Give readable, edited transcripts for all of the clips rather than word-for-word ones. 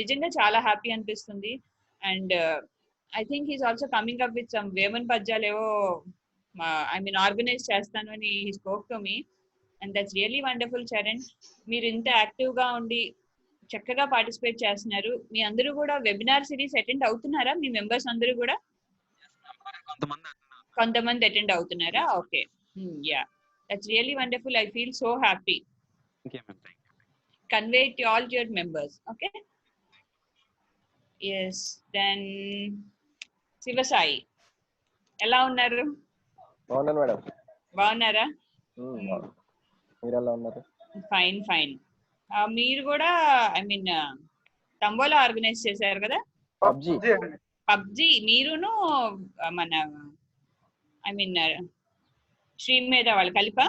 నిజంగా చాలా హ్యాపీ అనిపిస్తుంది. And I think he's also coming up with some Veman పద్యాలు ఏవో ఐ మీన్ ఆర్గనైజ్ చేస్తాను అని he spoke to me. And that's really wonderful Charan. మీరు ఇంత యాక్టివ్ గా ఉండి చక్కగా పార్టిసిపేట్ చేస్తున్నారు. మీ అందరూ కూడా వెబినార్ సిరీస్ అటెండ్ అవుతున్నారా? మీ మెంబర్స్ అందరూ కూడా కొంతమంది అటెండ్ అవుతున్నారా? Okay, yeah, that's really wonderful. I feel so happy. Convey it to all your members. Okay. Yes. Then Sivasai, ఎలా ఉన్నారు? బాగున్నాను మేడం. బాగున్నారా? మీరు ఎలా ఉన్నారు? Fine fine. మీరు కూడా ఐ మీన్ తంబోలా ఆర్గనైజ్ చేశారు కదా? పబ్జి మీరును మన ఐ మీన్ శ్రీమేధ వాళ్ళు కలిపా?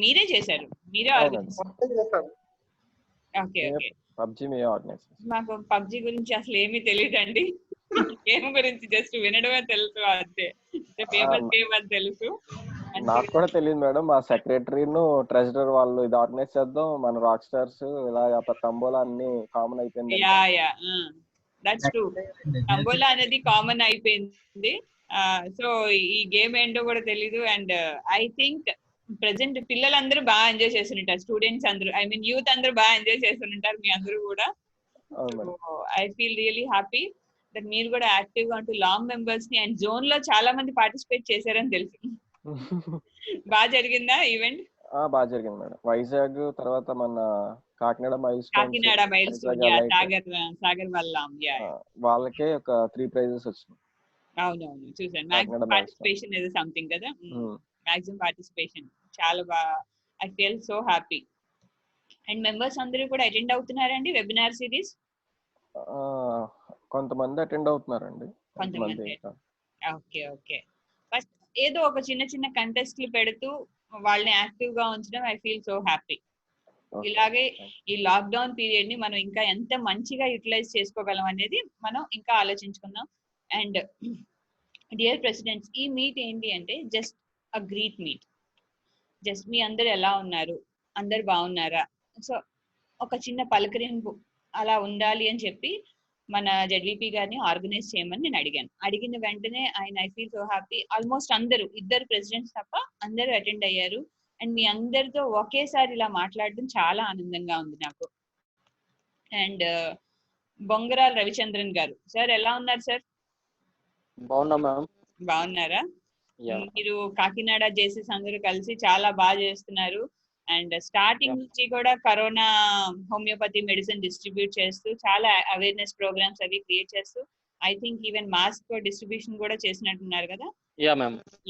మీరే చేశారు, మీరే ఆర్గనైజ్. Okay okay. పబ్జి మీ ఆర్గనైజ్. నాకు పబ్జి గురించి అసలు ఏమీ తెలియదండి. గేమ్ గురించి జస్ట్ వినడమే తెలుసు, అంతే. ఫేమస్ గేమ్ అని తెలుసు. నాకు కూడా తెలియదు మేడం. మా సెక్రటరీను ట్రెజరర్ వాళ్ళు ఇది ఆర్గనైజ్ చేద్దాం, మన రాక్ స్టార్స్ ఇలా తంబోలా అన్ని కామన్ అయిపోయింది. Yeah yeah, that's true. Tambola అనేది కామన్ అయిపోయింది. సో ఈ గేమ్ ఏంటో కూడా తెలీదు. అండ్ ఐ థింక్ ప్రెసెంట్ పిల్లలందరూ బాగా ఎంజాయ్ చేస్తుంటారు, స్టూడెంట్స్ అందరూ, ఐ మీన్ యూత్ అందరూ బాగా ఎంజాయ్ చేస్తుంటారు, మీ అందరూ కూడా. I feel really happy that మీరు కూడా యాక్టివ్ గా ఉంటూ లాంగ్ మెంబర్స్ ని, అండ్ జోన్ లో చాలా మంది పార్టిసిపేట్ చేశారని తెలుసు. బాగా జరిగిందా ఈవెంట్? బాగా జరిగింది మేడం. వైజాగ్ తర్వాత మన కాకినాడ మైల్స్ సాగర్ వల్ల వాళ్ళకే ఒక 3 prizes వచ్చినాయి. అవునవును, చూసాను. మాక్సిమం పార్టిసిపేషన్ ఏదో సంథింగ్ కదా, మాక్సిమం పార్టిసిపేషన్ చాలా బాగా. I feel so happy. And members అందరూ కూడా అటెండ్ అవుతున్నారండి వెబినార్ సిరీస్? కొంతమంది అటెండ్ అవుతున్నారండి. కొంతమంది. Okay okay. ఫస్ట్ ఏదో ఒక చిన్న చిన్న కంటెస్ట్లు పెడుతూ వాళ్ళని యాక్టివ్ గా ఉంచడం ఐ ఫీల్ సో హ్యాపీ. ఇలాగే ఈ లాక్డౌన్ పీరియడ్ ని మనం ఇంకా ఎంత మంచిగా యూటిలైజ్ చేసుకోగలం అనేది మనం ఇంకా ఆలోచించుకుందాం. అండ్ డియర్ ప్రెసిడెంట్స్, ఈ మీట్ ఏంటి అంటే just a greet meet. Just మీ అందరు ఎలా ఉన్నారు, అందరు బాగున్నారా, సో ఒక చిన్న పలకరింపు అలా ఉండాలి అని చెప్పి మన జెడ్విపి గారిని ఆర్గనైజ్ చేయమని నేను అడిగాను. అడిగిన వెంటనే ఆయన I feel so happy. Almost అందరూ, 2 ప్రెసిడెంట్స్ తప్ప అందరూ అటెండ్ అయ్యారు. అండ్ మీ అందరితో ఒకేసారి ఇలా మాట్లాడడం చాలా ఆనందంగా ఉంది నాకు. అండ్ బొంగరాల రవిచంద్రన్ గారు, సార్ ఎలా ఉన్నారు సార్? బాగున్నారా? మీరు కాకినాడ జేసీస్ అందరూ కలిసి చాలా బాగా చేస్తున్నారు. అండ్ స్టార్టింగ్ నుంచి కూడా కరోనా హోమియోపతి మెడిసిన్ డిస్ట్రిబ్యూట్ చేస్తూ చాలా అవేర్నెస్ ప్రోగ్రామ్స్ అవి క్రియేట్ చేస్తూ I think even mask distribution కూడా చేసినట్టున్నారు కదా?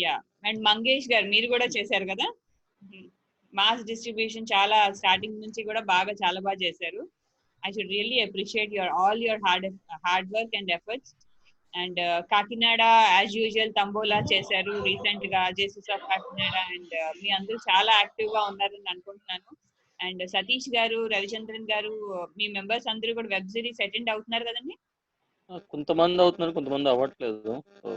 యా. అండ్ మంగేష్ గారు మీరు కూడా చేశారు కదా మాస్ డిస్ట్రిబ్యూషన్, చాలా స్టార్టింగ్ నుంచి కూడా చాలా బాగా చేశారు. I should really appreciate all your hard work and efforts. And Kakinada as usual tambola చేశారు రీసెంట్ గా జేసీస్ ఆఫ్ కాకినాడ. అండ్ మీ అందరూ చాలా యాక్టివ్ గా ఉన్నారని అనుకుంటున్నాను. అండ్ సతీష్ గారు, రవిచంద్రన్ గారు, మీ మెంబర్స్ అందరూ కూడా వెబ్ సిరీస్ అటెండ్ అవుతున్నారు కదండి? కొంతమంది అవుతున్నారు, కొంతమంది అవ్వట్లేదు.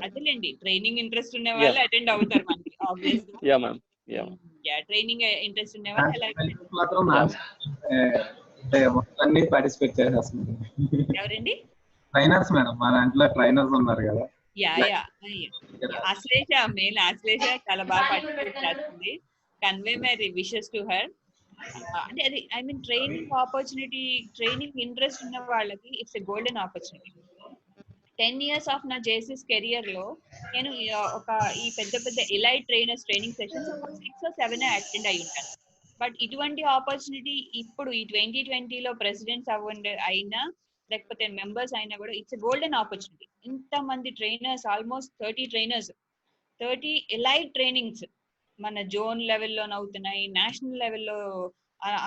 అదేలేండి, ట్రైనింగ్ ఇంట్రెస్ట్ ఉన్న వాళ్ళు అటెండ్ అవుతారు మనకి obviously. Yeah ma'am, yeah. Training interest ఉన్న వాళ్ళు ఎలా అన్ని పార్టిసిపేట్ చేసేస్తున్నారు. ఎవరండి? ట్రైనర్స్ మేడం, మా దాంట్లో ట్రైనర్స్ ఉన్నారు కదా. Yeah yeah, Ashlesha, main Ashlesha చాలా బాగా పార్టిసిపేట్ చేస్తుంది. Convey my wishes to her. అంటే అది I mean training opportunity, training interest ఉన్న వాళ్ళకి it's a golden opportunity. 10 years of నా జేసీస్ కెరియర్ లో నేను ఒక ఈ పెద్ద పెద్ద elite trainers training sessions 6 or 7 attend అయి ఉంటాను. బట్ ఇటువంటి ఆపర్చునిటీ ఇప్పుడు ఈ 2020లో ప్రెసిడెంట్స్ అయినా లేకపోతే మెంబర్స్ అయినా కూడా ఇట్స్ గోల్డెన్ ఆపర్చునిటీ. ఇంతమంది trainers, almost 30 trainers, 30 elite trainings మన జోన్ లెవెల్లో అవుతున్నాయి, నేషనల్ లెవెల్లో.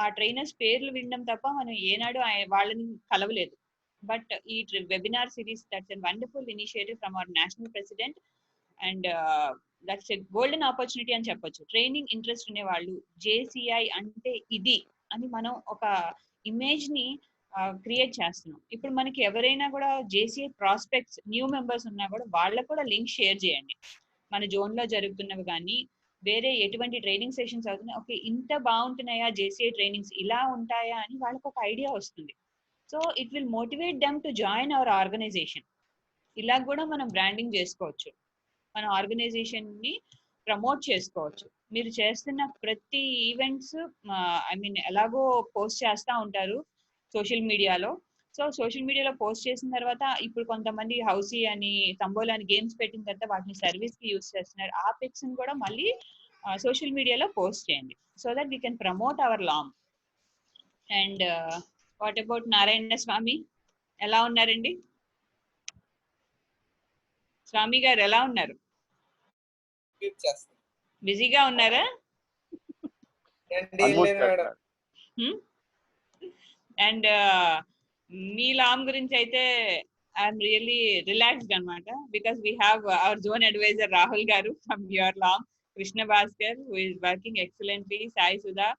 ఆ ట్రైనర్స్ పేర్లు వినడం తప్ప మనం ఏనాడు వాళ్ళని కలవలేదు. బట్ ఈ webinar series, that's a wonderful initiative from our national president. And that's a golden opportunity అని చెప్పొచ్చు. ట్రైనింగ్ ఇంట్రెస్ట్ ఉండే వాళ్ళు జేసీఐ అంటే ఇది అని మనం ఒక ఇమేజ్ ని క్రియేట్ చేస్తున్నాం. ఇప్పుడు మనకి ఎవరైనా కూడా జేసీఐ ప్రాస్పెక్ట్స్ న్యూ మెంబర్స్ ఉన్నా కూడా వాళ్ళకు కూడా లింక్ షేర్ చేయండి. మన జోన్ లో జరుగుతున్నవి కానీ వేరే ఎటువంటి ట్రైనింగ్ సెషన్స్ అవుతున్నాయి, ఓకే ఇంత బాగుంటున్నాయా జేసీఐ ట్రైనింగ్స్, ఇలా ఉంటాయా అని వాళ్ళకి ఒక ఐడియా వస్తుంది. So it will motivate them to join our organisation. ఇలా కూడా మనం బ్రాండింగ్ చేసుకోవచ్చు, మన ఆర్గనైజేషన్ ని ప్రమోట్ చేసుకోవచ్చు. మీరు చేస్తున్న ప్రతి ఈవెంట్స్ ఎలాగో పోస్ట్ చేస్తూ ఉంటారు సోషల్ మీడియాలో. సో సోషల్ మీడియాలో పోస్ట్ చేసిన తర్వాత ఇప్పుడు కొంతమంది హౌసీ అని తంబోలా అని గేమ్స్ పెట్టిన తర్వాత వాటిని సర్వీస్ కి యూస్ చేస్తున్నారు. ఆ పిక్స్ ని కూడా మళ్ళీ సోషల్ మీడియాలో పోస్ట్ చేయండి, so that we can promote our LOM. And what about Narayana Swamy, ఎలా ఉన్నారండి? స్వామి గారు ఎలా ఉన్నారు? బిజీగా ఉన్నారా? అండ్ మీ లామ్ గురించి అయితే ఐఎమ్ రియల్లీ రిలాక్స్డ్ అనమాట, because we have our zone adviser Rahul గారు from your LOM, Krishna Bhaskar who is working excellently, Sai Sudha.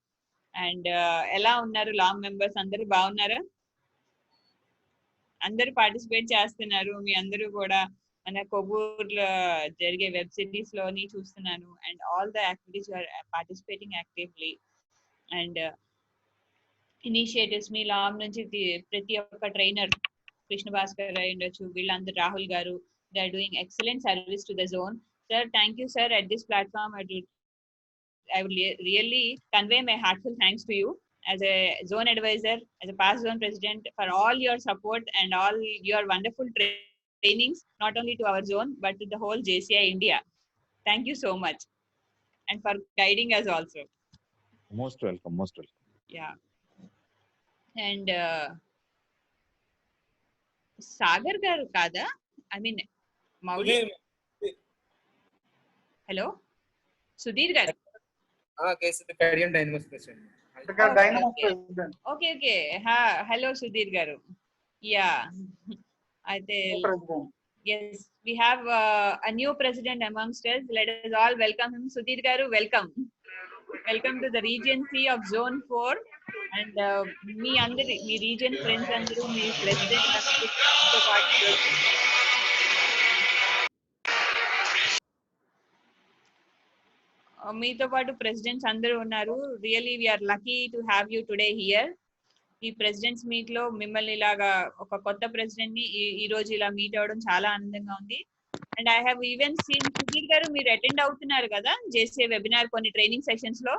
And ఎలా ఉన్నారు లామ్ మెంబర్స్ అందరూ? బాగున్నారా? అందరూ పార్టిసిపేట్ చేస్తున్నారు, మీ అందరూ కూడా మన కొవ్వూరులో జరిగే వెబ్ సిరీస్ లోని చూస్తున్నాను. And all the activities are participating actively. And initiatives మీ లామ్ నుంచి ప్రతి ఒక్క ట్రైనర్, కృష్ణ భాస్కర్ అయి ఉండొచ్చు, వీళ్ళందరూ, Rahul garu, they are doing excellent service to the zone. Sir, thank you sir. At this platform I would really convey my heartful thanks to you as a zone advisor, as a past zone president, for all your support and all your wonderful trainings, not only to our zone but to the whole JCI India. Thank you so much, and for guiding us also. Most welcome, most welcome. Yeah. And Sagar garu kada, I mean Mauli. Hello, Sudhir garu. Okay, so the Canadian Dynamos president. Okay. Hello, Sudhir garu. Yeah. Yes, we have a new president amongst us. Let us all welcome him. Sudhir garu, welcome. Welcome to the Regency of Zone 4. And me region friends andaru, me president andaru party. మీతో పాటు presidents అందరూ ఉన్నారు. Really we are lucky to have you today here. ఈ presidents meet లో మిమ్మల్ని ఇలాగా ఒక కొత్త ప్రెసిడెంట్ ని ఈ రోజు ఇలా మీట్ అవ్వడం చాలా ఆనందంగా ఉంది. And I have even scene Sudheer గారు, మీరు అటెండ్ అవుతున్నారు కదా జేసీ వెబినార్ కొన్ని ట్రైనింగ్ సెషన్స్ లో?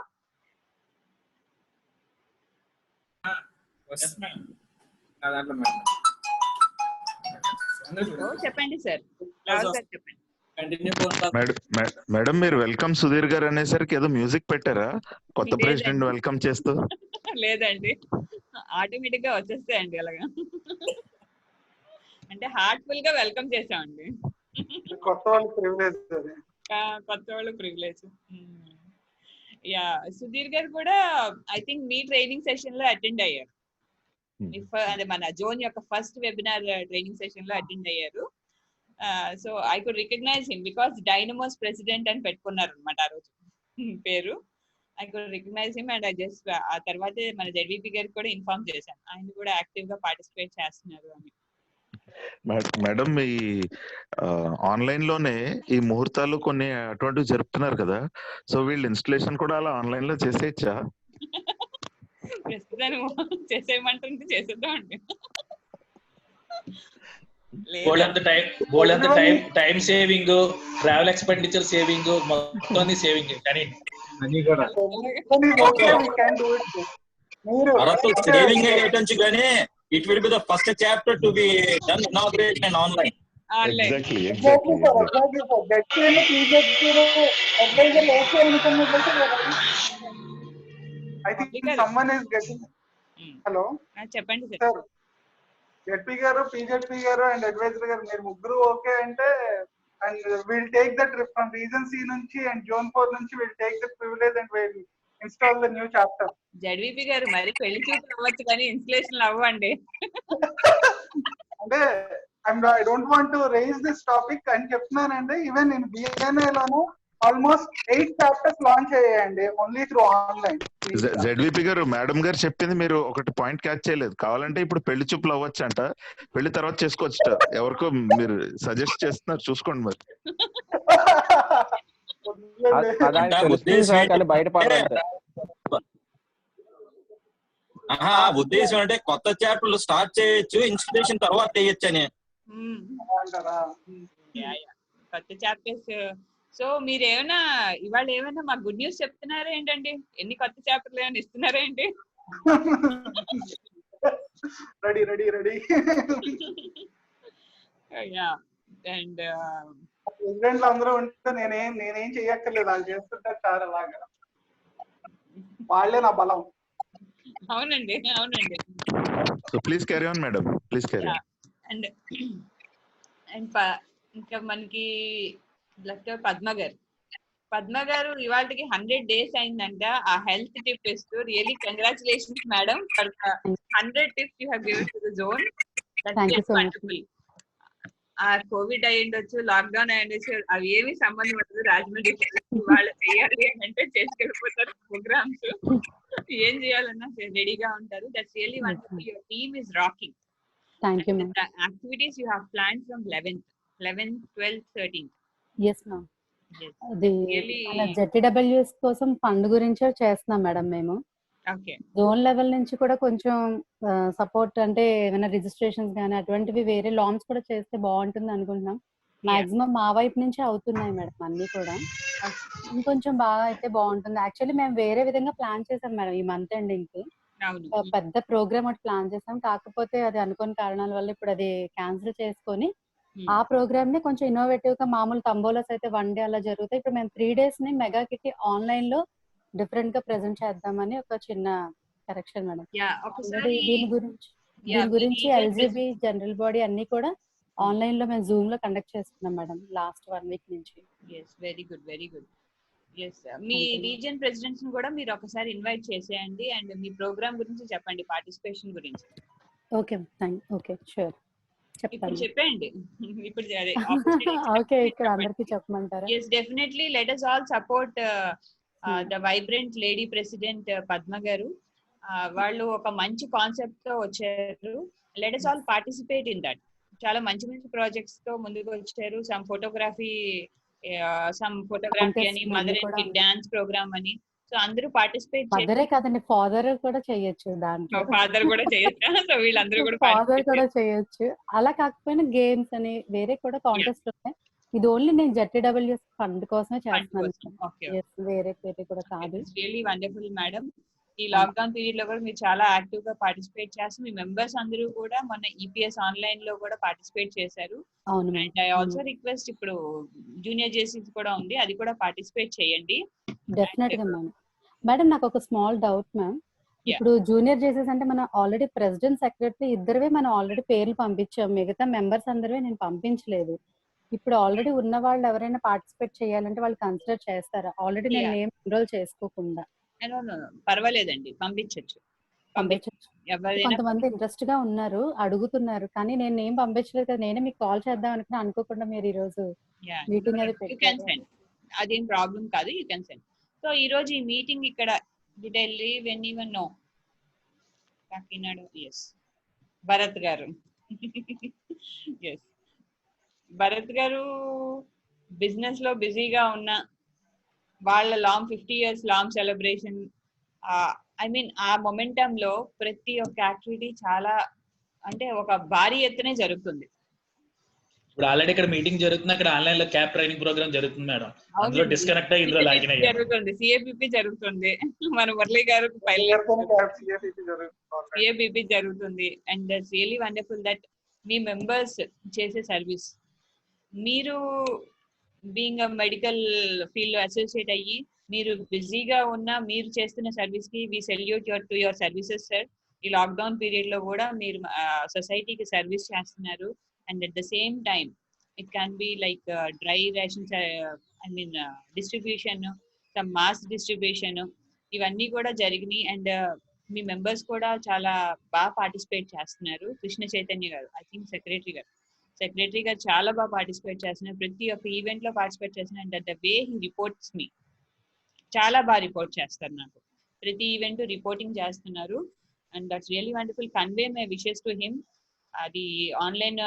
చెప్పండి సార్, చెప్పండి. మేడం, మీరు వెల్కమ్ సుధీర్ గారు అనేసరికి ఏదో మ్యూజిక్ పెట్టారా కొత్త ప్రెసిడెంట్ వెల్కమ్ చేస్తూ? లేదండి, ఆటోమేటిక్ గా వచ్చేస్తాయండి అలాగా. అంటే హార్ట్ఫుల్ గా వెల్కమ్ చేసామండి. కొత్త వాళ్ళు ప్రివిలేజ్. యా, సుధీర్ గారు కూడా ఐ థింక్ మీ ట్రైనింగ్ సెషన్ లో అటెండ్ అయ్యారు. అదే మన జోన్ యొక్క ఫస్ట్ వెబినార్ ట్రైనింగ్ సెషన్ లో అటెండ్ అయ్యారు. So I could recognise him because Dynamos president అని పెట్టుకున్నారు అనమాట ఆ రోజు పేరు. I could recognise him and I just ఆ తర్వాత మన జెడ్వీపీ గారికి కూడా ఇన్ఫార్మ్ చేశాను, ఆయన కూడా యాక్టివ్ గా పార్టిసిపేట్ చేస్తున్నారు అని. మేడం, ఈ ఆన్లైన్ లోనే ఈ ముహూర్తాలు కొన్ని అటువంటివి జరుపుతున్నారు కదా, సో వీళ్ళు ఇన్స్టలేషన్ కూడా అలా ఆన్లైన్ లో చేసేయచ్చా? ప్రస్తుతం చేసేయమంటుంది, చేసేద్దాం అండి. Time saving, travel expenditure saving, మొత్తం సేవింగ్. కానీ సేవింగ్ ఐటమ్స్ కానీ it will be the first chapter to be done inauguration and online. Exactly. I think someone is getting. Hello. చెప్పండి సార్. జెడ్పీ గారు, పీజెడ్పీ గారు అండ్ అడ్వైజర్ గారు, మీరు ముగ్గురు okay అంటే and will take the trip from region C నుంచి and zone 4 నుంచి will take the privilege and will install the new chapter. ZVP గారు మరి పెళ్లి చూపులు అవ్వచ్చు కానీ ఇన్స్టలేషన్ అవ్వండి. అంటే I don't want to raise this topic అని చెప్తున్నానండి. ఈవెన్ నేను బిఎన్ఐ లోను ఆల్మోస్ట్ 8 చాప్టర్స్ లాంచ్ అయ్యాయండి ఓన్లీ త్రూ ఆన్లైన్. జెడ్వీపీ గారు, మేడం గారు చెప్పింది మీరు ఒకటి పాయింట్ క్యాచ్ చేయలేదు. కావాలంటే ఇప్పుడు పెళ్లి చూపులు అవ్వచ్చు అంట, పెళ్లి తర్వాత చేసుకోవచ్చు. ఎవరికో మీరు సజెస్ట్ చేస్తున్నారు, చూసుకోండి మరి. ఉద్దేశం అంటే కొత్త చాప్టర్లు స్టార్ట్ చేయొచ్చు, ఇన్స్పిరేషన్ తర్వాత చేయొచ్చు అని అంటారా? కొత్త చాప్టర్స్. సో మీరు ఏమైనా ఇవాళ ఏమైనా మాకు గుడ్ న్యూస్ చెప్తున్నారా ఏంటండి? ఎన్ని కొత్త చాప్టర్లు ఏమైనా ఇస్తున్నారా ఏంటి? Ready ready ready. అండ్ ప్రెసిడెంట్లు అందరూ ఉంటే నేనేం చెయ్యక్కర్లేదు, వాళ్ళు చేస్తుంటారు చాలా అలాగా. వాళ్ళే నా బలం. అవునండి అవునండి. So please carry on madam, please carry on. And ఇంకా మనకి డాక్టర్ పద్మ గారు ఇవాళకి 100 days అయిందంట ఆ హెల్త్ టిప్ ఇస్తూ. Really congratulations madam for 100 tips you have given to the zone. That's just wonderful. ఆ కోవిడ్ అయ్యిండొచ్చు, లాక్డౌన్ అయ్యిండొచ్చు, అవి ఏమి సంబంధం ఉండదు. రాజమండ్రి వాళ్ళు చేయాలి అని అంటే చేసుకెళ్ళిపోతారు ప్రోగ్రామ్స్. ఏం చేయాలన్నా రెడీగా ఉంటారు. That's really wonderful. Your team is rocking. Thank you ma'am. The activities you have planned from 11th, 12th, 13th. yes ma'am. అది మన జెడ్డబ్ల్యూఎస్ కోసం ఫండ్ గురించే చేస్తున్నాం మేడం మేము. ఓకే. జోన్ లెవెల్ నుంచి కూడా కొంచెం సపోర్ట్ అంటే ఏమైనా రిజిస్ట్రేషన్స్ కానీ అటువంటివి వేరే లాన్స్ కూడా చేస్తే బాగుంటుంది అనుకుంటున్నాం. మాక్సిమం మా వైపు నుంచి అవుతున్నాయి మేడం అన్ని కూడా. ఇంకొంచెం బాగా అయితే బాగుంటుంది. యాక్చువల్లీ మేము వేరే విధంగా ప్లాన్ చేసాం మేడం ఈ మంత్ ఎండింగ్ కి. పెద్ద ప్రోగ్రామ్ ఒకటి ప్లాన్ చేసాం. కాకపోతే అది అనుకోని కారణాల వల్ల ఇప్పుడు అది క్యాన్సిల్ చేసుకొని ఆ ప్రోగ్రామ్ ని కొంచెం ఇన్నోవేటివ్ గా మామూలు తంబోలాస్ అయితే 1 day అలా జరుగుతాయి. ఇప్పుడు మేము 3 days ని మెగా కిట్ ఆన్లైన్ లో డిఫరెంట్ గా ప్రెజెంట్ చేద్దామని ఒక చిన్న కరెక్షన్ మేడం. దీని గురించి ఎల్జీబీ జనరల్ బాడీ అన్ని కూడా ఆన్లైన్ లో మేము జూమ్ లో కండక్ట్ చేస్తున్నాం మేడం లాస్ట్ 1 week నుంచి. Very good very good. మీ రీజియన్ ప్రెసిడెంట్స్ ని కూడా మీరు ఒకసారి ఇన్వైట్ చేసేయండి అండ్ మీ ప్రోగ్రామ్ గురించి చెప్పండి, పార్టిసిపేషన్ గురించి. ఓకే ఓకే షూర్ ఇప్పుడు చెప్పండి. ఇప్పుడు ఓకే ఇక్కడ అందరికీ చెప్పమంటారా? yes definitely let us all support the vibrant lady president Padma గారు. వాళ్ళు ఒక మంచి కాన్సెప్ట్ తో వచ్చారు. let us all participate in that. చాలా మంచి మంచి ప్రాజెక్ట్స్ తో ముందుకు వచ్చారు. సమ్ ఫోటోగ్రఫీ అని, mother and kid dance programme అని. సో అందరూ పార్టిసిపేట్ మదరే కాదండి ఫాదర్ కూడా చేయొచ్చు దాంట్లో. ఫాదర్ కూడా చేయొచ్చు. సో వీళ్ళందరూ కూడా ఫాదర్ కూడా చేయొచ్చు. అలా కాకపోయినా గేమ్స్ అని వేరే కూడా కాంటెస్ట్ ఉన్నాయి. ఇది ఓన్లీ నేను జెడ్డబ్ల్యూఎస్ ఫండ్ కోసమే చేస్తున్నాను. వేరే కూడా కాదు. Really wonderful madam. ఈ లాక్డౌన్ పీరియడ్ లో కూడా మీరు చాలా యాక్టివ్ గా పార్టిసిపేట్ చేస్తారు. మీ మెంబర్స్ అందరూ కూడా మొన్న ఈపీఎస్ ఆన్లైన్ లో కూడా పార్టిసిపేట్ చేశారు. అండ్ ఐ ఆల్సో రిక్వెస్ట్ ఇప్పుడు జూనియర్ జేసీస్ కూడా ఉంది, అది కూడా పార్టిసిపేట్ చేయండి. డెఫినెట్ గా మ్యామ్. మేడం నాకు ఒక స్మాల్ డౌట్ మ్యామ్. ఇప్పుడు జూనియర్ జేసీస్ అంటే మనం ఆల్రెడీ ప్రెసిడెంట్ సెక్రటరీ ఇద్దరువే మనం ఆల్రెడీ పేర్లు పంపించాం. మిగతా మెంబర్స్ అందరివే నేను పంపించలేదు. ఇప్పుడు ఆల్రెడీ ఉన్న వాళ్ళు ఎవరైనా పార్టిసిపేట్ చేయాలంటే వాళ్ళు కన్సిడర్ చేస్తారా? ఆల్రెడీ నేను నేమ్ ఎన్రోల్ చేసుకోకుండా. పర్వాలేదండి, పంపించచ్చు. కొంతమంది ఇంట్రెస్ట్ గా ఉన్నారు, అడుగుతున్నారు, కానీ నేను నేమ్ పంపించలేదు కదా. నేనే మీకు కాల్ చేద్దాం అనుకున్నా, అనుకోకుండా మీరు ఈ రోజు మీటింగ్ అది పెట్టారు. అదేం ప్రాబ్లం కాదు, యూ కెన్ సెండ్. సో ఈ రోజు ఈ మీటింగ్ ఇక్కడ did I leave anyone? No. Kakinada yes Bharat garu. yes Bharat గారు బిజినెస్ లో బిజీగా ఉన్న వాళ్ళ 50 years long celebration, I mean ఆ మొమెంటం లో ప్రతి ఒక్క యాక్టివిటీ చాలా అంటే ఒక భారీ ఎత్తునే జరుగుతుంది. ఇప్పుడు ఆల్రెడీ ఇక్కడ మీటింగ్ జరుగుతుంది, అక్కడ ఆన్లైన్ లో క్యాప్ ట్రైనింగ్ ప్రోగ్రామ్ జరుగుతుంది మేడం. అందులో డిస్కనెక్ట్ అయ్యి ఇందులో లాగిన్ అయ్యారు. జరుగుతుంది, సిఏపిపి జరుగుతుంది. మన మురళి గారు సిఏపిపి జరుగుతుంది. And that's really wonderful that మీ మెంబర్స్ చేసే సర్వీస్, మీరు బీయింగ్ మెడికల్ ఫీల్డ్ లో అసోసియేట్ అయ్యి మీరు బిజీగా ఉన్న మీరు చేస్తున్న సర్వీస్ కి we salute your services sir. ఈ లాక్డౌన్ పీరియడ్ లో కూడా మీరు సొసైటీకి సర్వీస్ చేస్తున్నారు. And at the same time it can be like dry rations, I mean distribution, some mass distribution, ఇవన్నీ కూడా జరిగినాయి. అండ్ మీ మెంబర్స్ కూడా చాలా బాగా పార్టిసిపేట్ చేస్తున్నారు. కృష్ణ చైతన్య గారు, ఐ థింక్ సెక్రటరీ గారు చాలా బాగా పార్టిసిపేట్ చేస్తున్నారు. ప్రతి ఒక్క ఈవెంట్ లో పార్టిసిపేట్ చేస్తున్నారు. And the way he reports me, చాలా బాగా రిపోర్ట్ చేస్తారు నాకు. ప్రతి ఈవెంట్ రిపోర్టింగ్ చేస్తున్నారు. And that's really wonderful. Convey my wishes to him. అది ఆన్లైన్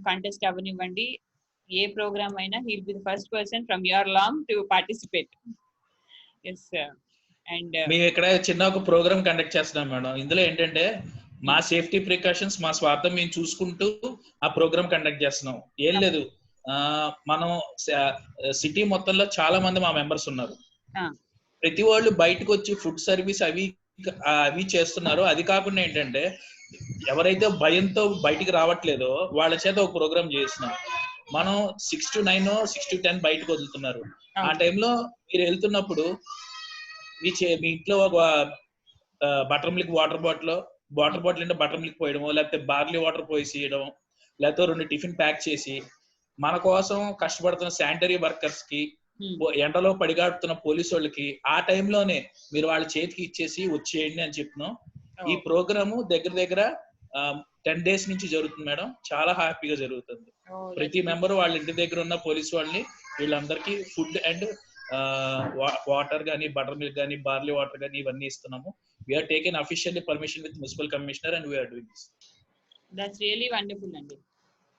కంటెస్ట్ అవ్వనివ్వండి, ఏ ప్రోగ్రామ్ అయినా, he will be the first person from your LOM to participate. Yes and మేము ఇక్కడ చిన్న ఒక ప్రోగ్రామ్ కండక్ట్ చేస్తున్నాం మేడం. ఇందులో ఏంటంటే మా సేఫ్టీ ప్రికాషన్స్, మా స్వార్థం మేము చూసుకుంటూ ఆ ప్రోగ్రామ్ కండక్ట్ చేస్తున్నాం. ఏం లేదు, మనం సిటీ మొత్తంలో చాలా మంది మా మెంబర్స్ ఉన్నారు. ప్రతి వాళ్ళు బయటకు వచ్చి ఫుడ్ సర్వీస్ అవి చేస్తున్నారు. అది కాకుండా ఏంటంటే ఎవరైతే భయంతో బయటికి రావట్లేదో వాళ్ళ చేత ఒక ప్రోగ్రామ్ చేస్తున్నాం. మనం 6 to 9, 6 to 10 బయటకు వదులుతున్నారు. ఆ టైంలో మీరు వెళ్తున్నప్పుడు మీ ఇంట్లో ఒక బటర్ మిల్క్ వాటర్ బాటిల్ అంటే బటర్ మిల్క్ పోయడమో, లేకపోతే బార్లీ వాటర్ పోసేయడం, లేకపోతే 2 టిఫిన్ ప్యాక్ చేసి మన కోసం కష్టపడుతున్న శానిటరీ వర్కర్స్ కి, ఎండలో పడిగాడుతున్న పోలీసు వాళ్ళకి ఆ టైంలోనే మీరు వాళ్ళ చేతికి ఇచ్చేసి వచ్చేయండి అని చెప్పినాం. ఈ ప్రోగ్రాము దగ్గర 10 days నుంచి జరుగుతుంది మేడం. చాలా హ్యాపీగా జరుగుతుంది. ప్రతి మెంబర్ వాళ్ళ ఇంటి దగ్గర ఉన్న పోలీసు వాళ్ళని వీళ్ళందరికీ ఫుడ్ అండ్ వాటర్ గానీ, బటర్ మిల్క్ గానీ, బార్లీ వాటర్ గానీ ఇవన్నీ ఇస్తున్నాము. We are taken officially permission with municipal commissioner and we are doing this. That's really wonderful అండి.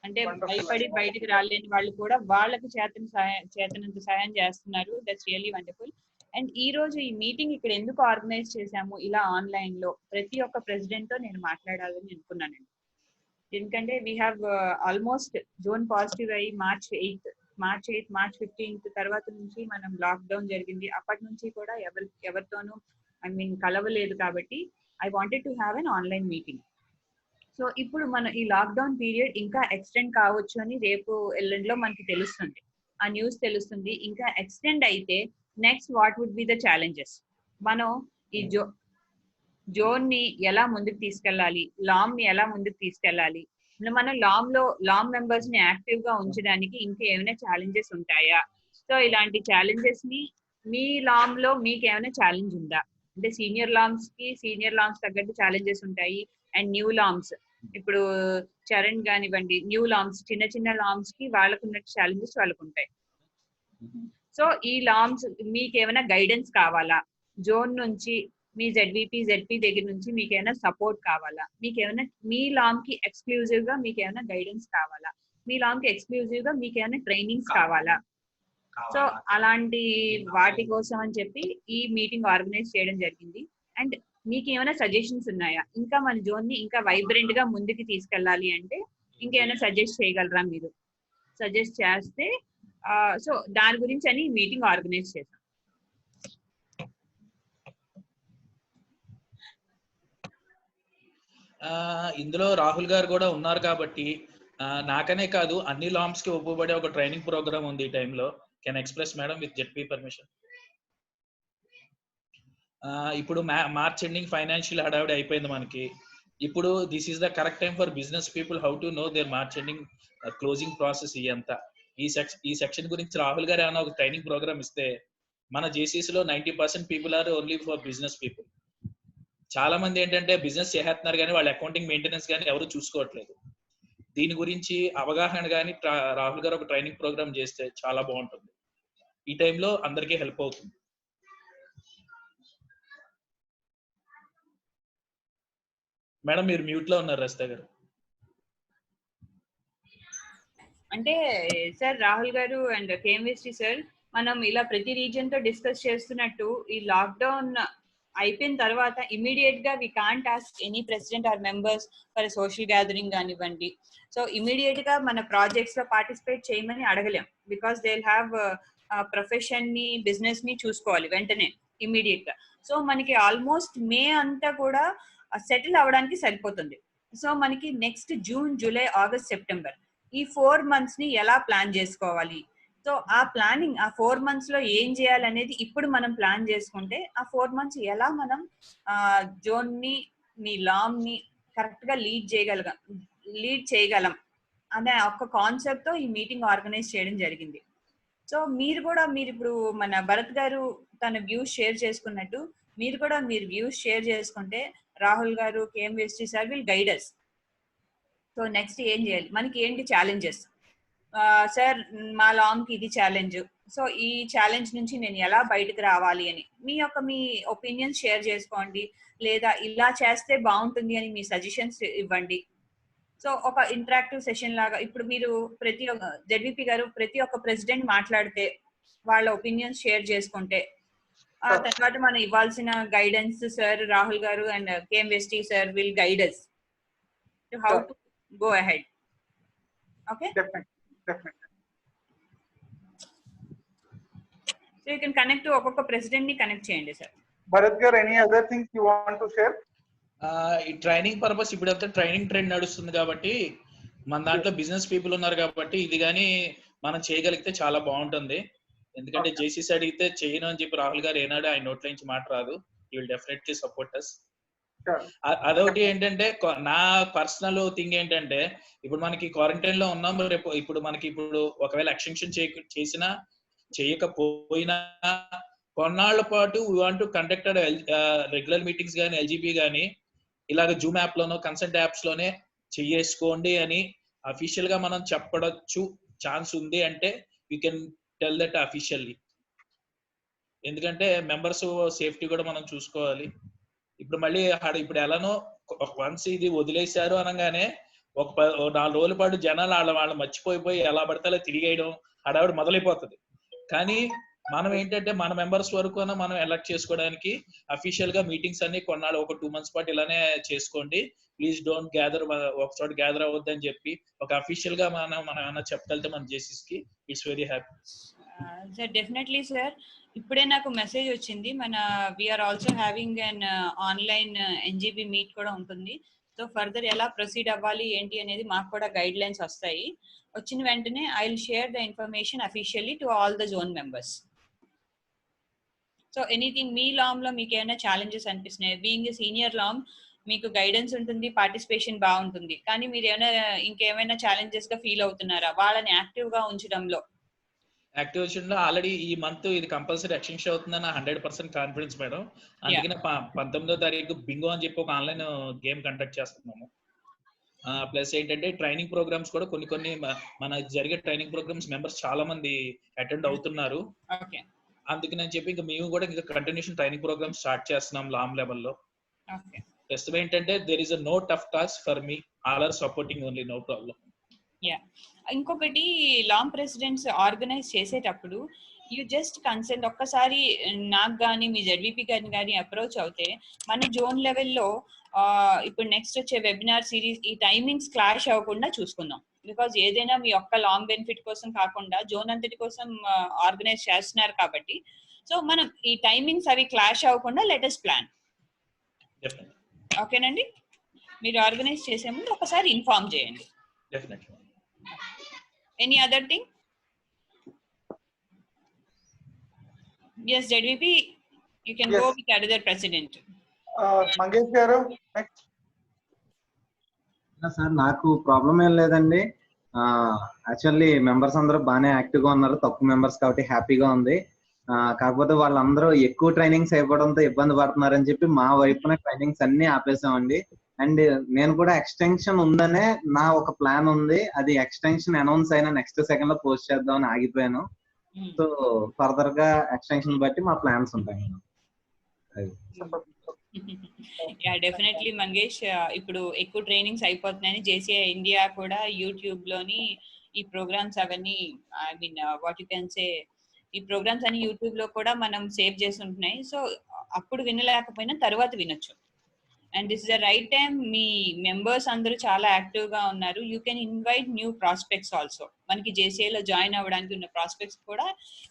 అంటే భయపడి బయటికి రాలేని వాళ్ళు కూడా వాళ్ళకి చేతనంత సహాయం చేస్తున్నారు. That's really wonderful. అండ్ ఈ రోజు ఈ మీటింగ్ ఇక్కడ ఎందుకు ఆర్గనైజ్ చేశాము ఇలా ఆన్లైన్ లో, ప్రతి ఒక్క ప్రెసిడెంట్ తో నేను మాట్లాడాలని అనుకున్నానండి. ఎందుకంటే we have almost zone positive అయ్యి March 8th, March 15th తర్వాత నుంచి మనం లాక్డౌన్ జరిగింది. అప్పటి నుంచి కూడా ఎవరితోనూ కలవలేదు. కాబట్టి I wanted to have an online meeting. So ఇప్పుడు మన ఈ లాక్డౌన్ పీరియడ్ ఇంకా ఎక్స్టెండ్ కావచ్చు అని రేపు ఎల్లుండిలో మనకి తెలుస్తుంది, ఆ న్యూస్ తెలుస్తుంది. ఇంకా ఎక్స్టెండ్ అయితే next what would be the challenges, మనం ఈ జోన్ ని ఎలా ముందుకు తీసుకెళ్ళాలి, లామ్ ని ఎలా ముందుకు తీసుకెళ్ళాలి, మనం లామ్ మెంబర్స్ ని యాక్టివ్ గా ఉంచడానికి ఇంకా ఏమైనా ఛాలెంజెస్ ఉంటాయా? సో ఇలాంటి ఛాలెంజెస్ ని మీ లామ్ లో మీకు ఏమైనా ఛాలెంజ్ ఉందా? అంటే సీనియర్ లామ్స్ తగ్గట్టు ఛాలెంజెస్ ఉంటాయి. అండ్ న్యూ లామ్స్, ఇప్పుడు చరణ్ కానివ్వండి, న్యూ లామ్స్, చిన్న లామ్స్ కి వాళ్ళకున్న ఛాలెంజెస్ వాళ్ళకు ఉంటాయి. సో ఈ లామ్స్ మీకు ఏమైనా గైడెన్స్ కావాలా? జోన్ నుంచి మీ జెడ్పీ దగ్గర నుంచి మీకు ఏమైనా సపోర్ట్ కావాలా? మీకు ఏమైనా మీ లామ్ కి ఎక్స్క్లూజివ్ గా మీకు ఏమైనా గైడెన్స్ కావాలా? మీ లామ్ కి ఎక్స్క్లూజివ్ గా మీకు ఏమైనా ట్రైనింగ్స్ కావాలా? సో అలాంటి వాటి కోసం అని చెప్పి ఈ మీటింగ్ ఆర్గనైజ్ చేయడం జరిగింది. అండ్ మీకు ఏమైనా సజెషన్స్ ఉన్నాయా? ఇంకా మన జోన్ ని ఇంకా వైబ్రెంట్ గా ముందుకు తీసుకెళ్ళాలి అంటే ఇంకేమైనా సజెస్ట్ చేయగలరా? మీరు సజెస్ట్ చేస్తే సో దాని గురించి అని మీటింగ్ ఆర్గనైజ్ చేశాం. ఇందులో రాహుల్ గారు కూడా ఉన్నారు కాబట్టి నాకనే కాదు అన్ని లామ్స్ కి ఉపయోగపడే ఒక ట్రైనింగ్ ప్రోగ్రామ్ ఉంది ఈ టైంలో. Can express madam with ZP permission. ఇప్పుడు మార్చ్ ఎండింగ్ ఫైనాన్షియల్ హడావిడి అయిపోయింది మనకి. ఇప్పుడు this is the correct time for business people how to know their March ending closing process. ఇదంతా ఈ సెక్షన్ గురించి రాహుల్ గారు ఏమైనా ఒక ట్రైనింగ్ ప్రోగ్రామ్ ఇస్తే, మన జేసీసీ లో 90% people are only for business people. చాలా మంది ఏంటంటే బిజినెస్ చేస్తున్నారు కానీ వాళ్ళ అకౌంటింగ్ మెయింటెనెన్స్ కానీ ఎవరు చూసుకోవట్లేదు. దీని గురించి అవగాహన కానీ రాహుల్ గారు ఒక ట్రైనింగ్ ప్రోగ్రామ్ చేస్తే చాలా బాగుంటుంది. ఈ టైంలో అందరికీ హెల్ప్ అవుతుంది. మేడం మీరు మ్యూట్ లో ఉన్నారు రస్తా గారు. అంటే sir Rahul garu and కేఎంఎస్టీ sir, మనం ఇలా ప్రతి రీజియన్ తో డిస్కస్ చేస్తున్నట్టు ఈ లాక్డౌన్ అయిపోయిన తర్వాత ఇమీడియట్ గా we can't ask any president or members for social gathering కానివ్వండి. సో ఇమీడియట్ గా మన ప్రాజెక్ట్స్ లో పార్టిసిపేట్ చేయమని అడగలేం. Because they will have profession ని, బిజినెస్ ని చూసుకోవాలి వెంటనే ఇమీడియట్ గా. సో మనకి ఆల్మోస్ట్ మే అంతా కూడా సెటిల్ అవ్వడానికి సరిపోతుంది. సో మనకి next June, July, August, September ఈ 4 months ని ఎలా ప్లాన్ చేసుకోవాలి? సో ఆ ప్లానింగ్, ఆ 4 months లో ఏం చేయాలనేది ఇప్పుడు మనం ప్లాన్ చేసుకుంటే ఆ 4 months ఎలా మనం జోన్ ని, మీ లామ్ ని కరెక్ట్ గా లీడ్ చేయగలం అనే ఒక కాన్సెప్ట్ తో ఈ మీటింగ్ ఆర్గనైజ్ చేయడం జరిగింది. సో మీరు ఇప్పుడు మన భరత్ గారు తన వ్యూస్ షేర్ చేసుకున్నట్టు మీరు కూడా మీరు వ్యూస్ షేర్ చేసుకుంటే Rahul garu, KMST sir will guide us. So next ఏం చేయాలి, మనకి ఏంటి ఛాలెంజెస్, సార్ మా లాంగ్ కి ఇది ఛాలెంజ్, సో ఈ ఛాలెంజ్ నుంచి నేను ఎలా బయటకు రావాలి అని మీ ఒపీనియన్స్ షేర్ చేసుకోండి. లేదా ఇలా చేస్తే బాగుంటుంది అని మీ సజెషన్స్ ఇవ్వండి. సో ఒక ఇంటరాక్టివ్ సెషన్ లాగా ఇప్పుడు మీరు జెడ్విపి గారు ప్రతి ఒక్క ప్రెసిడెంట్ మాట్లాడితే వాళ్ళ ఒపీనియన్స్ షేర్ చేసుకుంటే ఆ తర్వాత మనం ఇవ్వాల్సిన guidance sir Rahul garu and KM వెస్టీ sir will guide us to how to go ahead. Okay, definitely. so you can connect to ఒక్కొక్క ప్రెసిడెంట్ ని కనెక్ట్ చేయండి సార్. భరత్ గారు, any other things you want to share? ఈ ట్రైనింగ్ పర్పస్ ఇప్పుడైతే training trend నడుస్తుంది కాబట్టి మన దాంట్లో బిజినెస్ పీపుల్ ఉన్నారు కాబట్టి ఇది కానీ మనం చేయగలిగితే చాలా బాగుంటుంది. ఎందుకంటే జేసీసీ అడిగితే చేయను అని చెప్పి రాహుల్ గారు ఏనాడు ఆయన నోట్ల నుంచి మాట రాదు. You will definitely support us. అదొకటి ఏంటంటే నా పర్సనల్ థింగ్ ఏంటంటే ఇప్పుడు మనకి క్వారంటైన్ లో ఉన్నాం. రేపు ఇప్పుడు మనకి ఇప్పుడు ఒకవేళ ఎక్స్టెన్షన్ చేసినా చేయకపోయినా కొన్నాళ్ల పాటు we want to conduct regular meetings కానీ ఎల్జీబీ కానీ ఇలాగ జూమ్ యాప్ లోనో కన్సల్ట్ యాప్స్ లోనే చేసుకోండి అని అఫీషియల్ గా మనం చెప్పడచ్చు ఛాన్స్ ఉంది అంటే you can tell that officially. ఎందుకంటే మెంబర్స్ సేఫ్టీ కూడా మనం చూసుకోవాలి. ఇప్పుడు మళ్ళీ ఇప్పుడు ఎలానో వన్స్ ఇది వదిలేశారు అనగానే ఒక 4 రోజుల పాటు జనాలు వాళ్ళు మర్చిపోయిపోయి ఎలా పడితే అలా తిరిగేయడం హడావిడి మొదలైపోతుంది. కానీ మనం ఏంటంటే మన మెంబర్స్ వరకు మనం ఎలక్ట్ చేసుకోవడానికి అఫీషియల్ గా మీటింగ్స్ అన్ని కొన్నాళ్ళు ఒక 2 months పాటు ఇలానే చేసుకోండి. ప్లీజ్ డోంట్ గ్యాదర్, ఒక చోట గ్యాదర్ అవ్వద్దు అని చెప్పి ఒక అఫీషియల్ గా మనం ఏమైనా చెప్పగలితే మన జేసీస్ కి it's very happy. Sir definitely sir. ఇప్పుడే నాకు మెసేజ్ వచ్చింది, మన we are also having an online NGB meet కూడా ఉంటుంది. సో ఫర్దర్ ఎలా ప్రొసీడ్ అవ్వాలి ఏంటి అనేది మాకు కూడా గైడ్ లైన్స్ వస్తాయి. వచ్చిన వెంటనే I will share the information officially to all the zone members. So anything మీ లామ్ లో మీకు ఏమైనా ఛాలెంజెస్ అనిపిస్తున్నాయి? బీయింగ్ సీనియర్ లామ్ మీకు గైడెన్స్ ఉంటుంది, పార్టిసిపేషన్ బాగుంటుంది, కానీ మీరు ఏమైనా ఇంకేమైనా ఛాలెంజెస్ గా ఫీల్ అవుతున్నారా వాళ్ళని యాక్టివ్ గా ఉంచడంలో? యాక్టివేషన్ లో ఆల్రెడీ ఈ మంత్ ఇది కంపల్సరీ ఎక్స్టెన్షన్ అవుతుందని 100% కాన్ఫిడెన్స్ మేడం. అందుకనే 19వ తారీఖు బింగో అని చెప్పి ఒక ఆన్లైన్ గేమ్ కండక్ట్ చేస్తున్నాము. ప్లస్ ఏంటంటే ట్రైనింగ్ ప్రోగ్రామ్స్ కూడా కొన్ని మన జరిగే ట్రైనింగ్ ప్రోగ్రామ్స్ మెంబర్స్ చాలా మంది అటెండ్ అవుతున్నారు. అందుకని చెప్పి ఇంకా మేము కూడా ఇంకా కంటిన్యూషన్ ట్రైనింగ్ ప్రోగ్రామ్స్ స్టార్ట్ చేస్తున్నాం లామ్ లెవెల్లో. ప్రస్తుతం ఏంటంటే there is a no tough task for me, all are supporting only, no problem. ఇంకొకటి లాంగ్ ప్రెసిడెంట్స్ ఆర్గనైజ్ చేసేటప్పుడు యూ జస్ట్ కన్సల్ట్ ఒక్కసారి నాకు కానీ మీ జెడ్వీపీ గారిని కానీ అప్రోచ్ అవుతే మన జోన్ లెవెల్లో ఇప్పుడు నెక్స్ట్ వచ్చే వెబినార్ సిరీస్ ఈ టైమింగ్స్ క్లాష్ అవ్వకుండా చూసుకుందాం. బికాజ్ ఏదైనా మీ ఒక్క లాంగ్ బెనిఫిట్ కోసం కాకుండా జోన్ అంతటి కోసం ఆర్గనైజ్ చేస్తున్నారు కాబట్టి సో మనం ఈ టైమింగ్స్ అవి క్లాష్ అవ్వకుండా లెట్ us ప్లాన్. ఓకేనండి, మీరు ఆర్గనైజ్ చేసే ముందు ఒకసారి ఇన్ఫార్మ్ చేయండి. Any other thing? Yes, ZVP, you can go with another president. Mangesh garu, next. Sir నాకు ప్రాబ్లం ఏం లేదండి. యాక్చువల్లీ మెంబర్స్ అందరూ బాగానే యాక్టివ్ గా ఉన్నారు, తక్కువ మెంబర్స్ కాబట్టి హ్యాపీగా ఉంది. కాకపోతే వాళ్ళందరూ ఎక్కువ ట్రైనింగ్స్ అయిపోవడంతో ఇబ్బంది పడుతున్నారని చెప్పి మా వైపున ట్రైనింగ్స్ అన్ని ఆపేసామండి. అండ్ నేను కూడా ఎక్స్టెన్షన్ ఉందనే నా ఒక ప్లాన్ ఉంది, అది ఎక్స్టెన్షన్ అనౌన్స్ అయినా నెక్స్ట్ సెకండ్ లో పోస్ట్ చేద్దాం అని ఆగిపోయాను. సో ఫర్దర్ గా ఎక్స్టెన్షన్ బట్టి మా ప్లాన్స్ ఉంటాయి. డెఫినెట్లీ మంగేష్, ఇప్పుడు ఎక్కువ ట్రైనింగ్స్ అయిపోతున్నాయని జేసీఐ ఇండియా కూడా యూట్యూబ్ లోని ఈ ప్రోగ్రామ్స్ అవన్నీ I mean what you can say ఈ ప్రోగ్రామ్స్ అన్ని యూట్యూబ్ లో కూడా మనం సేవ్ చేసి ఉంటున్నాయి. సో అప్పుడు వినలేకపోయినా తర్వాత వినొచ్చు. And this is the right time. Me members అందరూ చాలా యాక్టివ్ గా ఉన్నారు. You can invite new prospects also. మనకి జేసీఐలో జాయిన్ అవ్వడానికి ఉన్న ప్రాస్పెక్ట్స్ కూడా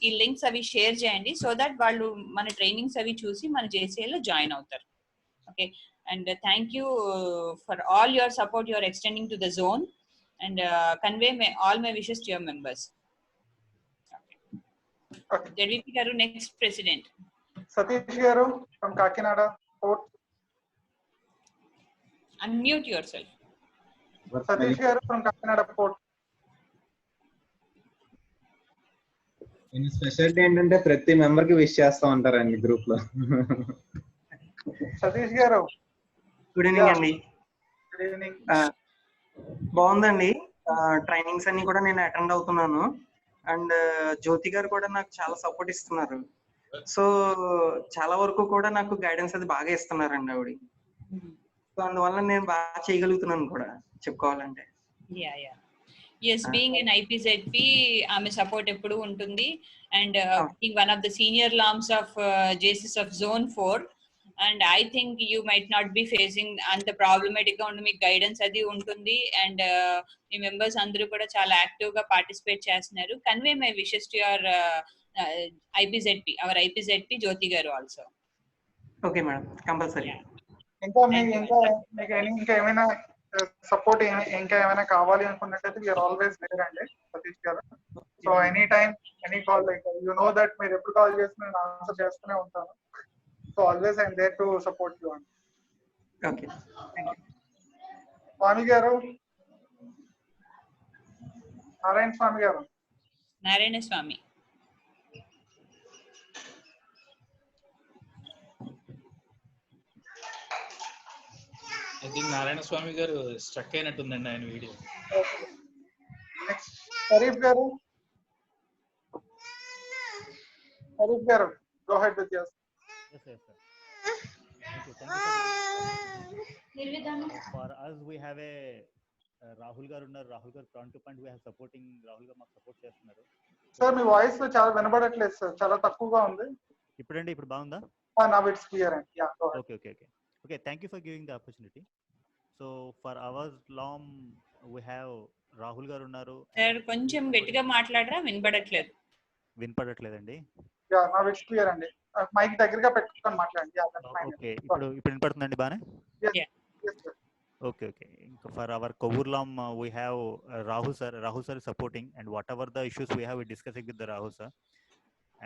ఈ లింక్స్ అవి షేర్ చేయండి సో దట్ వాళ్ళు మన ట్రైనింగ్స్ అవి చూసి మన జేసీఐలో జాయిన్ అవుతారు. Okay, and thank you for all your support your extending to the zone and convey all my wishes to your members. ZVP garu next president. Satish garu from Kakinada fourth. Unmute yourself. Satish garu from Kakinada Port. In speciality ఏంటంటే ప్రతి member కి wish చేస్తా ఉంటారండి group లో. సతీష్ గారు good evening అండి. Good evening. బాగుందండి, trainings అన్ని కూడా నేను అటెండ్ అవుతున్నాను. అండ్ జ్యోతి గారు కూడా నాకు చాలా సపోర్ట్ ఇస్తున్నారు. సో చాలా వరకు కూడా నాకు గైడెన్స్ అది బాగా ఇస్తున్నారండి ఆవిడ. సో అందువల్ల నేను బాగా చేయగలుగుతున్నాను కూడా చెప్పుకోవాలంటే. ఎస్ బీయింగ్ ఎన్ ఐపీజెడ్పి ఆమె సపోర్ట్ ఎప్పుడు ఉంటుంది and being one of the senior LOMs of Jaycees of zone 4 and I think you might not be facing అంత ప్రాబ్లమేటిక్ గా ఉండి మీకు గైడెన్స్ అది ఉంటుంది అండ్ మీ మెంబర్స్ అందరూ కూడా చాలా యాక్టివ్ గా పార్టిసిపేట్ చేస్తున్నారు. Convey my wishes to your IPZP our IPZP Jyothi garu also. Okay madam, compulsory. ఇంకా ఇంకా ఏమైనా సపోర్ట్ ఇంకా ఏమైనా కావాలి అనుకున్నట్టయితే వీఆర్ ఆల్వేస్ దేర్ అండి Satish garu. So any time any call like you know that మీరు ఎప్పుడు కాల్ చేసినా నేను ఆన్సర్ చేస్తూనే ఉంటాను. So always I'm there to support you అండి. Okay, Swami garu, Narayana Swami garu. Narayana Swami. I think Narayana Swami garu struck అయినట్టుందండి ఆయన video. Sharif garu, Sharif garu, go head with your. Yes, sir. Thank you. For us, we have a Rahul garu unnaru. Rahul garu point to point we have supporting. Rahul garu మాకు support చేస్తున్నారు. Sir మీ voice చాలా వినబడట్లేదు sir, చాలా తక్కువగా ఉంది. ఇప్పుడు బాగుందా? Now it's clear. Yeah, go ahead. Okay. Thank you for giving the opportunity. So for our LOM we have Rahul garu unnaru. Sir కొంచెం గట్టిగా మాట్లాడరా, వినపడట్లేదండి. Yeah, now it's clear అండి. మైక్ దగ్గరగా పెట్టుకొని మాట్లాడండి. Yeah, that's fine. Okay, ఇప్పుడు వినపడుతుందండి బానే? Yes, sir. Okay. For our Kovur LOM we have Rahul sir is supporting, and whatever the issues we have, we discussing with the Rahul sir,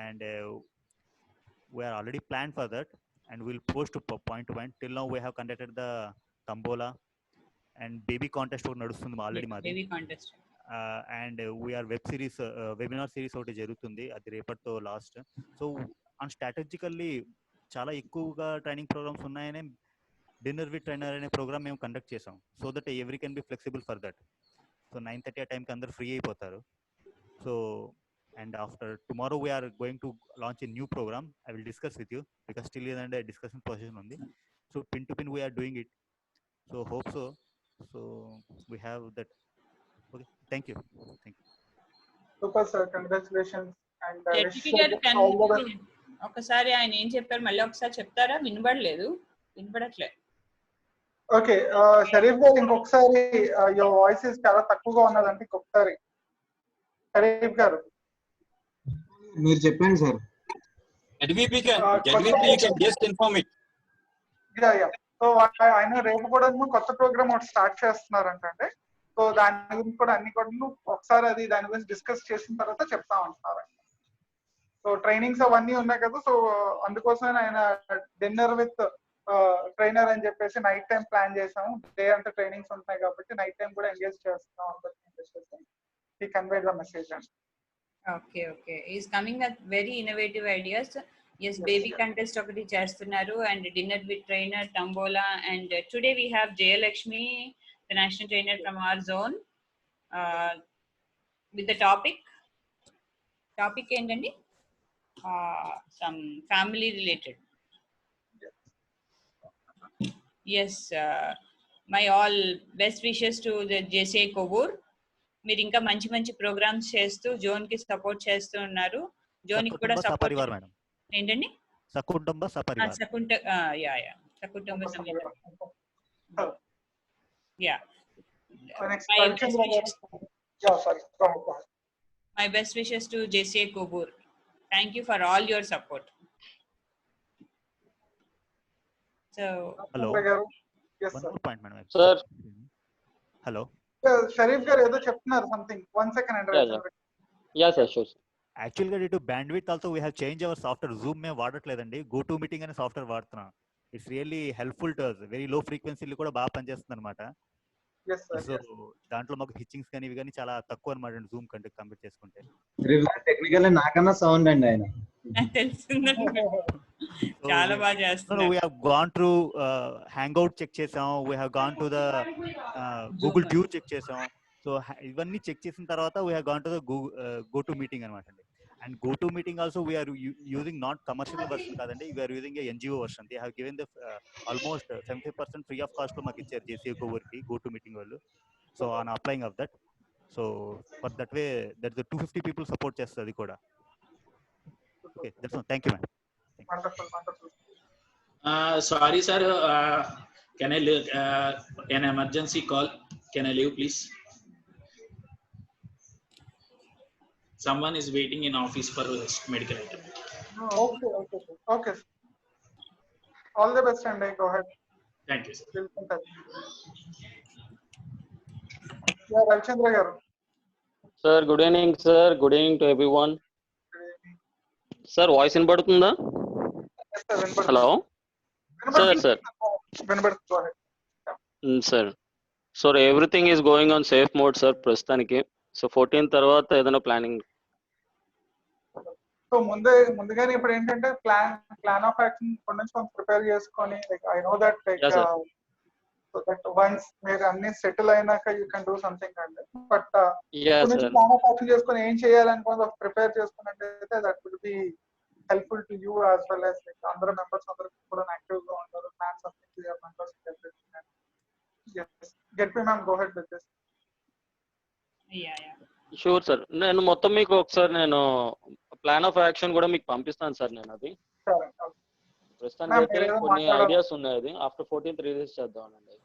and we are already planned for that, and we'll post to point to point. Till now we have conducted the Tambola and baby contest nadustundi already maadi. Baby contest. And we are webinar series ఒకటి జరుగుతుంది, అది రేపటితో last. So and strategically చాలా ఎక్కువగా training programmes ఉన్నాయనే dinner with trainer అనే programme మేము conduct చేసాం. So that every can be flexible for that. So 9:30 ఆ టైంకి అందరు ఫ్రీ అయిపోతారు. So and after tomorrow we are going to launch a new programme. I will discuss with you because still ఏదంటే discussion position ఉంది. So pin to pin we are doing it. So hope so we have that. Okay, thank you. Super sir, congratulations. And ఒకసారి ఆయన ఏం చెప్పారు మళ్ళీ ఒకసారి చెప్తారా? వినపడట్లేదు. Okay, Sharif గారు ఇంకొకసారి యువర్ వాయిస్ చాలా తక్కువగా ఉన్నదంటే ఇంకొకసారి షరీఫ్ గారు మీరు చెప్పండి సార్. సో ఆయన రేపు కూడా కొత్త ప్రోగ్రామ్ ఒకటి స్టార్ట్ చేస్తున్నారంటే, సో దాని గురించి కూడా అన్ని కూడా ఒకసారి అది దాని గురించి డిస్కస్ చేసిన తర్వాత చెప్తా ఉంటున్నారు. సో ట్రైనింగ్స్ అవన్నీ ఉన్నాయి కదా, సో అందుకోసమే ఆయన డిన్నర్ విత్ ట్రైనర్ అని చెప్పేసి నైట్ టైం ప్లాన్ చేసాము. డే అంతా ట్రైనింగ్స్ ఉంటున్నాయి కాబట్టి నైట్ టైం కూడా ఎంగేజ్ చేస్తున్నాం అని he conveyed the message. Okay. He's coming with very innovative ideas. Yes, baby contest ఒకటి చేస్తున్నారు and dinner with trainer, Tambola, and today we have Jayalakshmi, the national trainer from our zone, with the topic ఏంటండి? Some family related. Yes, my all best wishes to the JCI Kovur. మీరు ఇంకా మంచి programmes చేస్తూ zone కి support చేస్తూ ఉన్నారు. Zone కి కూడా సపోర్ట్ ఏంటండి? సకుటుంబ సపరివార్. సకుటుంబ సమేత. My best wishes to JCI Kovur. Thank you for all your support. So hello. Yes sir. Point madam. Sir. Hello. Sharif garu ఏదో చెప్తున్నారు something. 1 second. Yeah sir, sure. Actual గా due to bandwidth also we have change our software. Zoom మేము వాడట్లేదండి, go to meeting అనే software వాడుతున్నాం. It's really helpful to us. Very low ఫ్రీక్వెన్సీలు కూడా బాగా పనిచేస్తుంది అనమాట. సో దాంట్లో మాకు హిచ్చింగ్స్ కానీ ఇవి కానీ చాలా తక్కువ అనమాట జూమ్ కంటే కంపేర్ చేసుకుంటే. టెక్నికల్ నాకన్నా సౌండ్ అండి ఆయన. చాలా బాగా చేస్తున్నారు. We have gone through Hangout check చేసాం, we have gone to the Google Duo check చేసాం. సో ఇవన్నీ చెక్ చేసిన తర్వాత we have gone to the go to meeting అనమాట అండి. And go to meeting also we are using not commercial version కాదండి, we are using a NGO version. They have given the almost 70% free of cost లో మాకు ఇచ్చారు JCI Kovur కి go to meeting వాళ్ళు. So on applying of that, so for that way that 250 people support చేస్తుంది అది కూడా. Okay, that's all. Thank you madam. Wonderful wonderful. Sorry, sir. Can I leave an emergency call? Can I leave, please? Someone is waiting in office for medical item. Okay, okay, okay. All the best, and go ahead. Thank you, sir. Yeah, Ravichandra garu. Sir, good evening, sir. Good evening to everyone. Sir, voice inpadutunda? Yes, sir. Hello. Sir. Go ahead. Sir. So everything is going on safe mode, sir. Prastaniki. So 14 తర్వాత ఏదైనా planning? So ముందుగానే ఇప్పుడు ఏంటంటే plan of action ఇప్పటి నుంచి కొంచెం prepare చేసుకొని, like I know that like so that once మీరు అన్ని సెటిల్ అయినాక యూ కెన్ డూ సంథింగ్ అండి. బట్ ప్లాన్ ఆఫ్ యాక్షన్ చేసుకొని ఏం చేయాలనుకో ప్రిపేర్ చేసుకున్నట్టయితే that will be helpful to you as well as like అందరూ మెంబర్స్ అందరూ కూడా యాక్టివ్ గా ఉంటారు. Plans of your members get me ma'am, go head with this. Sure sir. నేను మొత్తం మీకు ఒకసారి నేను ప్లాన్ ఆఫ్ యాక్షన్ కూడా మీకు పంపిస్తాను సార్. నేను అది ప్రస్తుతానికి అయితే కొన్ని ఐడియాస్ ఉన్నాయి. అది ఆఫ్టర్ 14th రిలీజ్ చేద్దామనండి.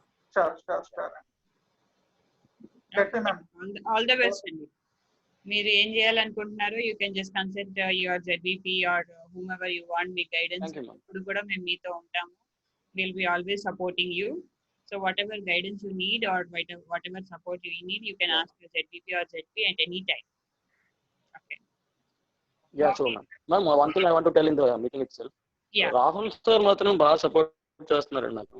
ఆల్ ద బెస్ట్ అండి. మీరు ఏం చేయాలనుకుంటున్నారో you can just consult your ZVP or whomever you want. మీ గైడెన్స్ ఇప్పుడు కూడా మేము మీతో ఉంటాము. Will be always supporting you. So whatever guidance you need or whatever support you need, you can ask your ZPP or ZP at any time. Okay. Yeah, sure, ma'am. Ma'am, one thing I want to tell in the meeting itself. Yeah. Rahul sir మాత్రం బాగా support చేస్తున్నారండి నాకు.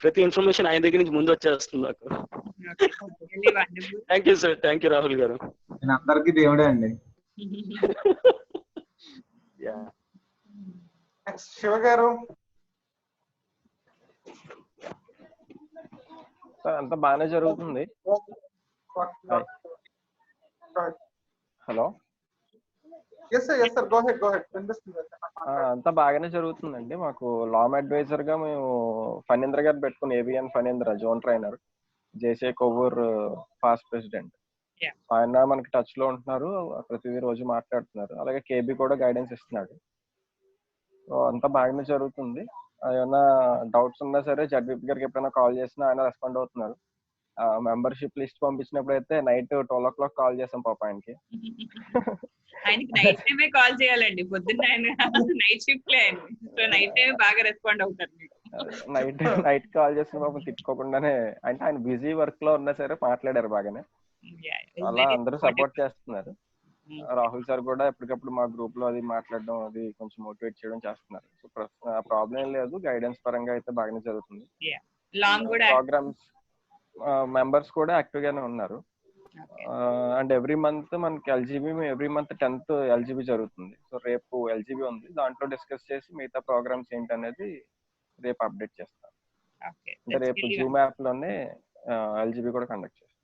ప్రతి information ఆయన దగ్గర నుంచి ముందు వచ్చేస్తుంది నాకు. Really wonderful. Thank you sir. Thank you Rahul గారు. నేను అందరికీ దేవుడే అండి. శివ గారు. అంతా బాగానే జరుగుతుంది. హలో. అంతా బాగానే జరుగుతుందండి. మాకు లామ్ అడ్వైజర్ గా మేము ఫణీంద్ర గారు పెట్టుకుని, ఏవిఎన్ ఫణీంద్ర జోన్ ట్రైనర్, జేసే కొవ్వూర్ పాస్ట్ ప్రెసిడెంట్. ఆయన మనకి టచ్ లో ఉంటున్నారు, ప్రతి రోజు మాట్లాడుతున్నారు. అలాగే కేబీ కూడా గైడెన్స్ ఇస్తున్నాడు. సో అంతా బాగానే జరుగుతుంది. ఏమైనా డౌట్స్ ఉన్నా సరే జడ్బీపీ గారికి ఎప్పుడైనా కాల్ చేసినా ఆయన రెస్పాండ్ అవుతున్నారు. మెంబర్షిప్ లిస్ట్ పంపించినప్పుడు అయితే నైట్ 12 o'clock కాల్ చేసాం పాప ఆయనకి. ఆయనకి నైట్ టైమే కాల్ చేయాలండి, పొద్దున్న ఆయన నైట్ షిఫ్ట్ లే. సో నైట్ టైం బాగా రెస్పాండ్ అవుతారు మీకు. నైట్ కాల్ చేసిన పాపం తిట్టుకోకుండానే, అంటే ఆయన బిజీ వర్క్ లో ఉన్నా సరే మాట్లాడారు బాగానే. అలా అందరూ సపోర్ట్ చేస్తున్నారు. రాహుల్ సార్ కూడా ఎప్పటికప్పుడు మా గ్రూప్ లో అది మాట్లాడడం, అది కొంచెం మోటివేట్ చేయడం చేస్తున్నారు. సో ప్రాబ్లం ఏం లేదు. గైడెన్స్ పరంగా అయితే బాగానే జరుగుతుంది. ప్రోగ్రామ్స్ మెంబర్స్ కూడా యాక్టివ్ గానే ఉన్నారు. అండ్ ఎవ్రీ మంత్ మనకి LGB every month 10th LGB జరుగుతుంది. సో రేపు ఎల్జీబీ ఉంది, దాంట్లో డిస్కస్ చేసి మిగతా ప్రోగ్రామ్స్ ఏంటనేది రేపు అప్డేట్ చేస్తాం. అంటే రేపు జూమ్ యాప్ లోనే ఎల్జీబీ కూడా కండక్ట్ చేస్తాం.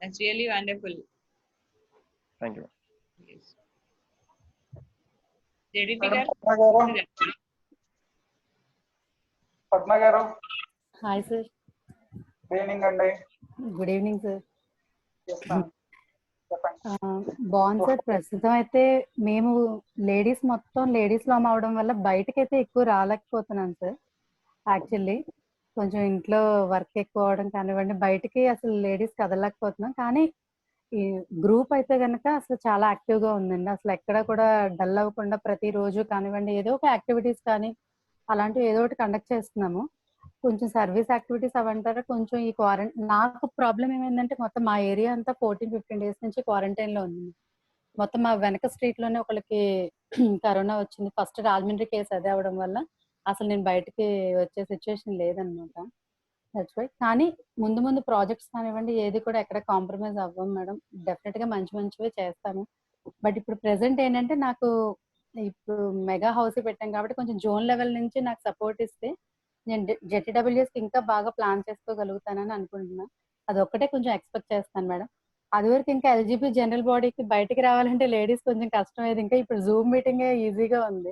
That's really wonderful. Thank you. Yes. JDP Padma garu. Hi sir. Good evening andi. Good evening sir. Yes ma'am. బాగుంది సార్. ప్రస్తుతం అయితే మేము లేడీస్ మొత్తం లేడీస్ లో అవడం వల్ల బయటకైతే ఎక్కువ రాలేకపోతున్నాను సార్. యాక్చువల్లీ కొంచెం ఇంట్లో వర్క్ ఎక్కువ అవడం కానివ్వండి, బయటికి అసలు లేడీస్ కదలకపోతున్నాం. కానీ ఈ గ్రూప్ అయితే కనుక అసలు చాలా యాక్టివ్ గా ఉందండి. అసలు ఎక్కడ కూడా డల్ అవ్వకుండా ప్రతిరోజు కానివ్వండి ఏదో ఒక యాక్టివిటీస్ కానీ అలాంటివి ఏదో ఒకటి కండక్ట్ చేస్తున్నాము. కొంచెం సర్వీస్ యాక్టివిటీస్ అవంటారా కొంచెం ఈ నాకు ప్రాబ్లం ఏమైందంటే మొత్తం మా ఏరియా అంతా 14-15 days నుంచి క్వారంటైన్ లో ఉంది. మొత్తం మా వెనక స్ట్రీట్ లోనే ఒకరికి కరోనా వచ్చింది. ఫస్ట్ రాజమండ్రి కేసు అదే అవడం వల్ల అసలు నేను బయటకి వచ్చే సిచ్యువేషన్ లేదనమాట. That's why. కానీ ముందు ముందు ప్రాజెక్ట్స్ కానివ్వండి ఏది కూడా ఎక్కడ కాంప్రమైజ్ అవ్వం మేడం. డెఫినెట్ గా మంచివే చేస్తాము. బట్ ఇప్పుడు ప్రెసెంట్ ఏంటంటే నాకు ఇప్పుడు మెగా హౌస్ పెట్టాం కాబట్టి కొంచెం జోన్ లెవెల్ నుంచి నాకు సపోర్ట్ ఇస్తే నేను జెటిడబ్ల్యూఎస్ కి ఇంకా బాగా ప్లాన్ చేసుకోగలుగుతానని అనుకుంటున్నాను. అది ఒక్కటే కొంచెం ఎక్స్పెక్ట్ చేస్తాను మేడం. అది వరకు ఇంకా ఎల్జీబీ జనరల్ బాడీకి బయటకి రావాలంటే లేడీస్ కొంచెం కష్టమేది. ఇంకా ఇప్పుడు జూమ్ మీటింగ్ ఈజీగా ఉంది.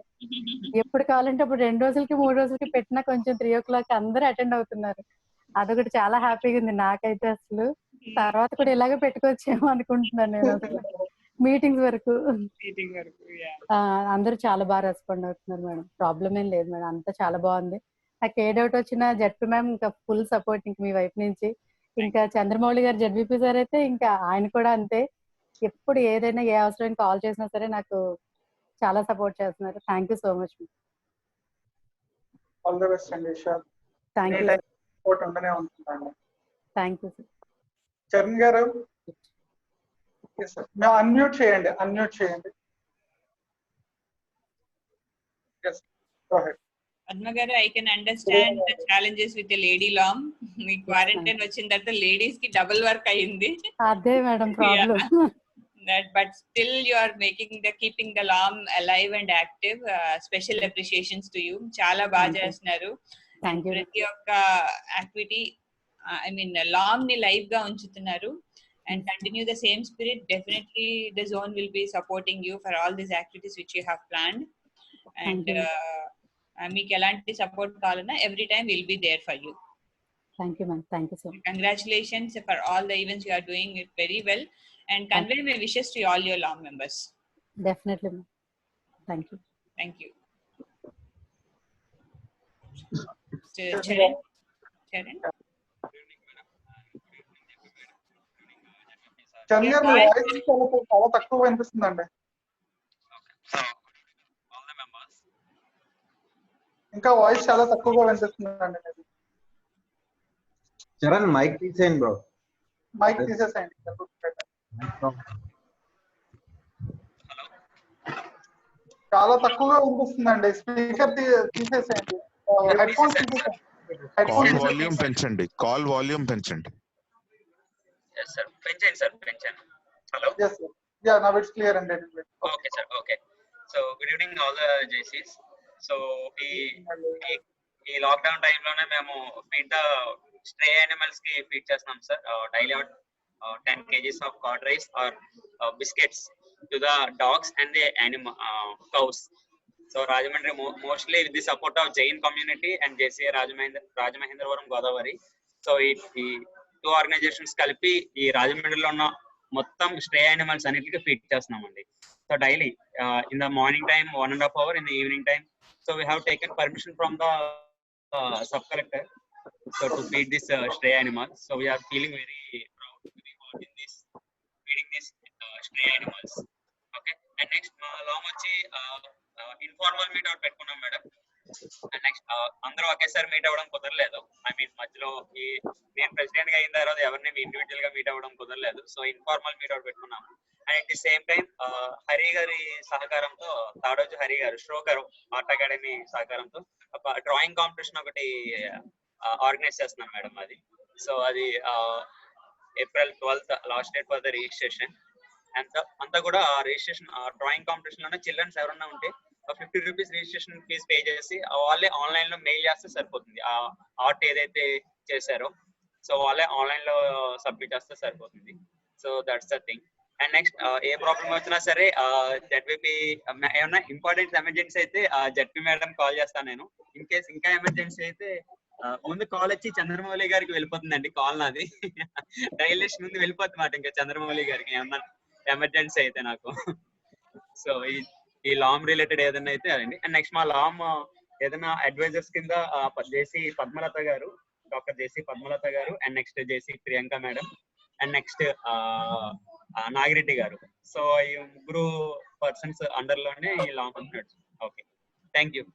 ఎప్పుడు కావాలంటే అప్పుడు 2 రోజులకి 3 రోజులకి పెట్టినా కొంచెం 3 o'clock అందరూ అటెండ్ అవుతున్నారు. అదొకటి చాలా హ్యాపీగా ఉంది నాకైతే. అసలు తర్వాత కూడా ఇలాగే పెట్టుకోవచ్చేమో అనుకుంటున్నాను నేను అసలు మీటింగ్స్ వరకు. అందరూ చాలా బాగా రెస్పాండ్ అవుతున్నారు మేడం, ప్రాబ్లం ఏం లేదు మేడం, అంతా చాలా బాగుంది. నాకు ఏ డౌట్ వచ్చినా జడ్పీ మ్యామ్ ఇంకా ఫుల్ సపోర్ట్ ఇంక మీ వైపు నుంచి. ఇంకా చంద్రమౌళి గారు జడ్పీ సార్ అయితే ఇంకా ఆయన కూడా అంతే, ఎప్పుడు ఏదైనా ఏ అవసరం కాల్ చేసినా సరే నాకు చాలా సపోర్ట్ చేస్తున్నారు. Thank you so much. All the best అండి. Thank you. సపోర్ట్ ఉండనే ఉంటుందండి. Thank you sir. చరణ్ గారు అన్మ్యూట్ చేయండి, అన్మ్యూట్ చేయండి. Padma garu, I can understand the challenges with lady LOM. మీ క్వారంటైన్ వచ్చిన తర్వాత లేడీస్ కి డబుల్ వర్క్ అయ్యింది. అదే madam problem. That, but still you are keeping the LAM alive and active. Special appreciations to you. Chala baga chestunaru. Prati okka activity, I mean LAM ni live ga unchutunnaru and continue the same spirit. Definitely the zone will be supporting you for all these activities which you have planned. And meeku elanti support kavalana every time we'll be there for you. Thank you ma'am. Thank you so much. Congratulations for all the events you are doing it very well. And convey my wishes to all your LAM members. Definitely. Thank you. Thank you. Charan? Charan గారు voice చాలా తక్కువ వినిపిస్తుందండి. ఇంకా voice చాలా తక్కువగా వినిపిస్తుందండి. Charan mic తీసేయండి bro. Mic తీసేసేయండి. చాలా తక్కువగా వినిపిస్తుందండి. స్పీకర్ తీసేసేయండి. హెడ్ ఫోన్స్ తీసేసేయండి. కాల్ వాల్యూమ్ పెంచండి. కాల్ వాల్యూమ్ పెంచండి. Yes sir, పెంచండి సార్, పెంచండి. Hello. Yes sir. Yeah, now it's clear and okay sir, okay. So good evening all the JCs. So ఈ లాక్డౌన్ టైం లోనే మేము ఫీడ్ ద స్ట్రే యానిమల్స్ కి feed చేస్తున్నాం sir. Daily 10 kgs of cod rice or biscuits to the dogs and the cows. So Rajahmundry mostly with the support of Jain community and JCA Rajamahendravaram Godavari. So ఈ two organisations కలిపి ఈ రాజమండ్రిలో ఉన్న మొత్తం stray animals అన్నిటికీ feed చేస్తున్నామండి. So daily in the morning time 1.5 hours, in the evening time. So we have taken permission from the sub-collector so to feed this stray animals. So we are feeling very proud to be involved in this feeding these stray animals. Okay. And next along వచ్చి informal meet out పెట్టుకున్నాం madam. And next అందరూ ఒకేసారి meet అవ్వడం కుదరలేదు. I mean మధ్యలో నేను president గా అయిన తర్వాత ఎవరిని ఇండివిజువల్ గా మీట్ అవ్వడం కుదరలేదు. సో ఇన్ఫార్మల్ మీట్ అవుట్ పెట్టుకున్నాము. And at the same time Hari గారి సహకారంతో, తాడోజు హరి గారు, షో గారు ఆర్ట్ అకాడమీ సహకారంతో ఒక డ్రాయింగ్ కాంపిటీషన్ ఒకటి ఆర్గనైజ్ చేస్తున్నాం మేడం. అది సో అది April 12th last date for the registration. అంతా కూడా రిజిస్ట్రేషన్ డ్రాయింగ్ కాంపిటీషన్ లోనే చిల్డ్రన్స్ ఎవరన్నా ఉంటే 50 రూపీస్ రిజిస్ట్రేషన్ ఫీజ్ పే చేసి వాళ్ళే ఆన్లైన్ లో మెయిల్ చేస్తే సరిపోతుంది. ఆ ఆర్ట్ ఏదైతే చేశారో సో వాళ్ళే ఆన్లైన్ లో సబ్మిట్ చేస్తే సరిపోతుంది. So that's the thing. And next A problem వచ్చినా సరే జెడ్పీ ఏమన్నా ఇంపార్టెంట్ ఎమర్జెన్సీ అయితే జెడ్పీ మేడం కాల్ చేస్తాను నేను. ఇన్ కేస్ ఇంకా ఎమర్జెన్సీ అయితే ముందు కాల్ వచ్చి చంద్రమౌళి గారికి వెళ్ళిపోతుందండి. కాల్ నాది డైల్ లిస్ట్ ముందు వెళ్ళిపోతుంది మాట ఇంకా చంద్రమౌళి గారికి ఏమన్నా ఎమర్జెన్సీ అయితే నాకు. సో ఈ లామ్ రిలేటెడ్ ఏదైనా అయితే అదండి. అండ్ నెక్స్ట్ మా లామ్ ఏదైనా అడ్వైజర్స్ కింద జేసీ పద్మలత గారు, డాక్టర్ జేసీ పద్మలత గారు, and next JC Priyanka madam, and next Nagireddy గారు. సో ఈ ముగ్గురు పర్సన్స్ అండర్ లోనే ఈ లామ్ అంటున్నాడు. Okay, thank you.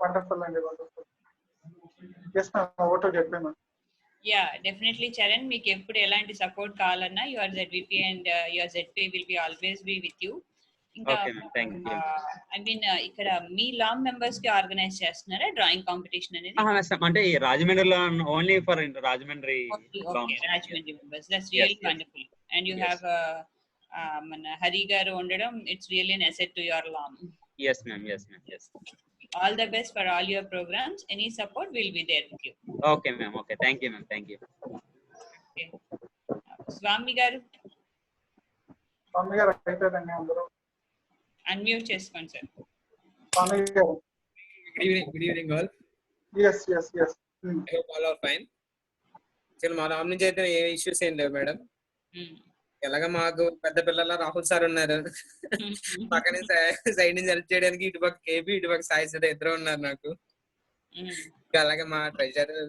వండర్ఫుల్ అండి, wonderful. yes ma'am, over to JP ma'am. Yeah, definitely Charan, మీకు ఎప్పుడు ఎలాంటి సపోర్ట్ కావాలన్నా your ZVP and your ZP will be always be with you. ఇంకా ఐ మీన్ ఇక్కడ మీ లామ్ మెంబర్స్ కి ఆర్గనైజ్ చేస్తున్నారా డ్రాయింగ్ కాంపిటీషన్ అనేది? అంటే రాజమండ్రిలో only for Rajahmundry Rajahmundry members. That's really wonderful. And you have మన హరి గారు ఉండడం, it's really an asset to your Lam. yes ma'am, yes ma'am, yes. All the best for all your programs. Any support will be there with you. Okay ma'am, okay, thank you ma'am, thank you. Okay. Swami garu అయిపోయిందండి. అందరూ unmute చేసుకోండి sir. స్వామి గారు, good evening all. yes. I hope all are fine. Actual మా లాం నుంచి అయితే ఏ issues ఏం లేవు madam. ఎలాగ మాకు పెద్ద పిల్లల రాహుల్ సార్ ఉన్నారు, పక్కన సైడ్ నుంచి హెల్ప్ చేయడానికి ఇటుపక్క కేబీ ఇటుపక్క సాయి సుధా ఇద్దరు ఉన్నారు నాకు. అలాగే మా ట్రెజరర్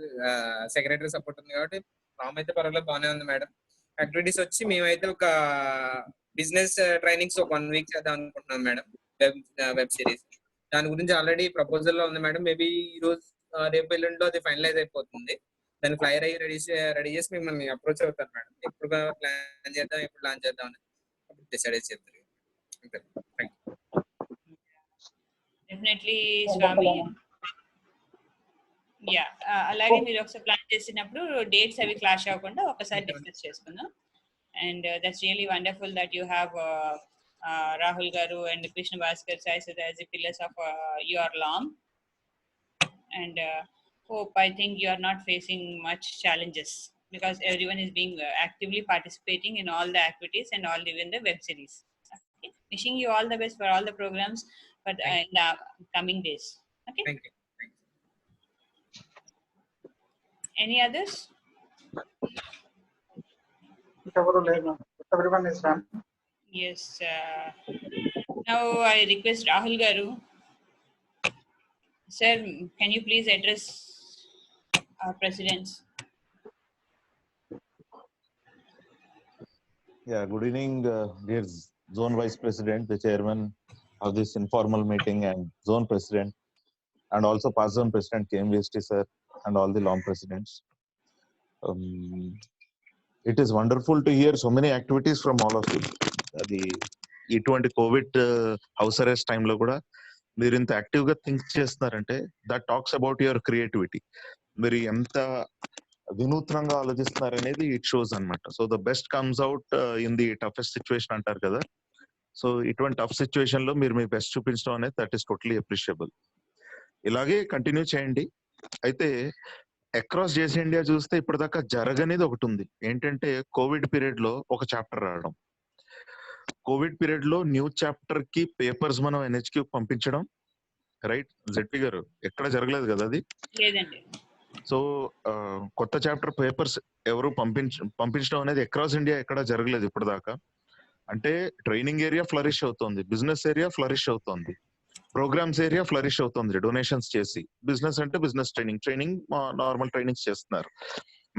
సెక్రటరీ సపోర్ట్ ఉంది కాబట్టి లాం అయితే పర్వాలేదు బాగానే ఉంది మేడం. యాక్టివిటీస్ వచ్చి మేమైతే ఒక బిజినెస్ ట్రైనింగ్స్ ఒక 1 week చేద్దాం అనుకుంటున్నాం మేడం. వెబ్ సిరీస్ దాని గురించి ఆల్రెడీ ప్రపోజల్ లో ఉంది మేడం. మేబీ ఈ రోజు రేపు ఎల్లుండిలో అది ఫైనలైజ్ అయిపోతుంది. దాని ఫ్లైర్ అయ్యి రెడీ చేసి మిమ్మల్ని అప్రోచ్ అవుతారు మేడం. ఎప్పుడు ప్లాన్ చేద్దాం, ఎప్పుడు లాంచ్ చేద్దాం అని అప్పుడు డిసైడ్ చేసి చెప్తారు. డెఫినెట్లీ స్వామి. యా, అలాగే మీరు ఒకసారి ప్లాన్ చేసినప్పుడు డేట్స్ అవి క్లాష్ అవ్వకుండా ఒకసారి డిస్కస్ చేసుకుందాం. And that's really wonderful that you have Rahul Garu and Krishna Bhaskar Sai Sudha as the pillars of your LOM. And hope, I think you are not facing much challenges because everyone is being actively participating in all the activities and all even the web series. Okay? Wishing you all the best for all the programs for in the coming days. Okay. Thank you. Any others? Everyone is done. Yes. Now I request Rahul Garu. Sir, can you please address our presidents? Yeah, good evening, dear Zone Vice President, the Chairman of this informal meeting, and Zone President, and also past Zone President KMVST Sir, and all the LOM Presidents. It is wonderful to hear so many activities from all of you. అది ఇటువంటి Covid house arrest టైంలో కూడా మీరు ఇంత active గా think చేస్తున్నారంటే that talks about your creativity. మీరు ఎంత వినూత్నంగా ఆలోచిస్తున్నారు అనేది ఇట్ షోస్ అన్నమాట. So the best comes out in the toughest situation అంటారు కదా. సో ఇటువంటి టఫ్ సిచ్యువేషన్ లో మీరు మీ బెస్ట్ చూపించడం అనేది దట్ ఈస్ టోటలీ అప్రిషియబుల్. ఇలాగే కంటిన్యూ చేయండి. అయితే అక్రాస్ జేసీ ఇండియా చూస్తే ఇప్పటిదాకా జరగనేది ఒకటి ఉంది. ఏంటంటే కోవిడ్ పీరియడ్ లో ఒక చాప్టర్ రావడం, కోవిడ్ పీరియడ్ లో న్యూ చాప్టర్ కి పేపర్స్ మనం ఎన్హెచ్కి పంపించడం, రైట్ జెడ్పీ గారు? ఎక్కడ జరగలేదు కదా అది. సో కొత్త చాప్టర్ పేపర్స్ ఎవరు పంపించడం అనేది అక్రాస్ ఇండియా ఎక్కడ జరగలేదు ఇప్పటిదాకా. అంటే ట్రైనింగ్ ఏరియా ఫ్లరిష్ అవుతుంది, బిజినెస్ ఏరియా ఫ్లరిష్ అవుతుంది, ప్రోగ్రామ్స్ ఏరియా ఫ్లరిష్ అవుతుంది డొనేషన్స్ చేసి. బిజినెస్ అంటే బిజినెస్ ట్రైనింగ్ నార్మల్ ట్రైనింగ్స్ చేస్తున్నారు.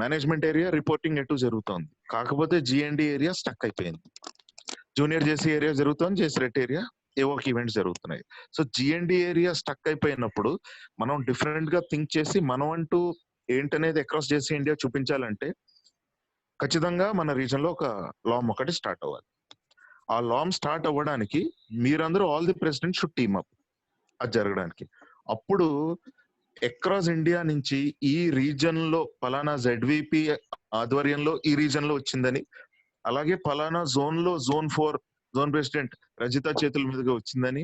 మేనేజ్మెంట్ ఏరియా రిపోర్టింగ్ ఎటు జరుగుతోంది. కాకపోతే జిఎండి ఏరియా స్టక్ అయిపోయింది. జూనియర్ జేసీ ఏరియా జరుగుతోంది, జేసీ ఏరియా ఏవో ఈవెంట్స్ జరుగుతున్నాయి. సో జిఎండి ఏరియా స్టక్ అయిపోయినప్పుడు మనం డిఫరెంట్ గా థింక్ చేసి మనం అంటూ ఏంటనేది అక్రాస్ జేసీ ఇండియా చూపించాలంటే ఖచ్చితంగా మన రీజన్ లో ఒక లామ్ ఒకటి స్టార్ట్ అవ్వాలి. ఆ లామ్ స్టార్ట్ అవ్వడానికి మీరందరూ all the president should team up అది జరగడానికి. అప్పుడు అక్రాస్ ఇండియా నుంచి ఈ రీజన్ లో పలానా జెడ్విపి ఆధ్వర్యంలో ఈ రీజన్ లో వచ్చిందని, అలాగే పలానా జోన్ లో జోన్ 4 జోన్ ప్రెసిడెంట్ రజిత చేతుల మీదుగా వచ్చిందని,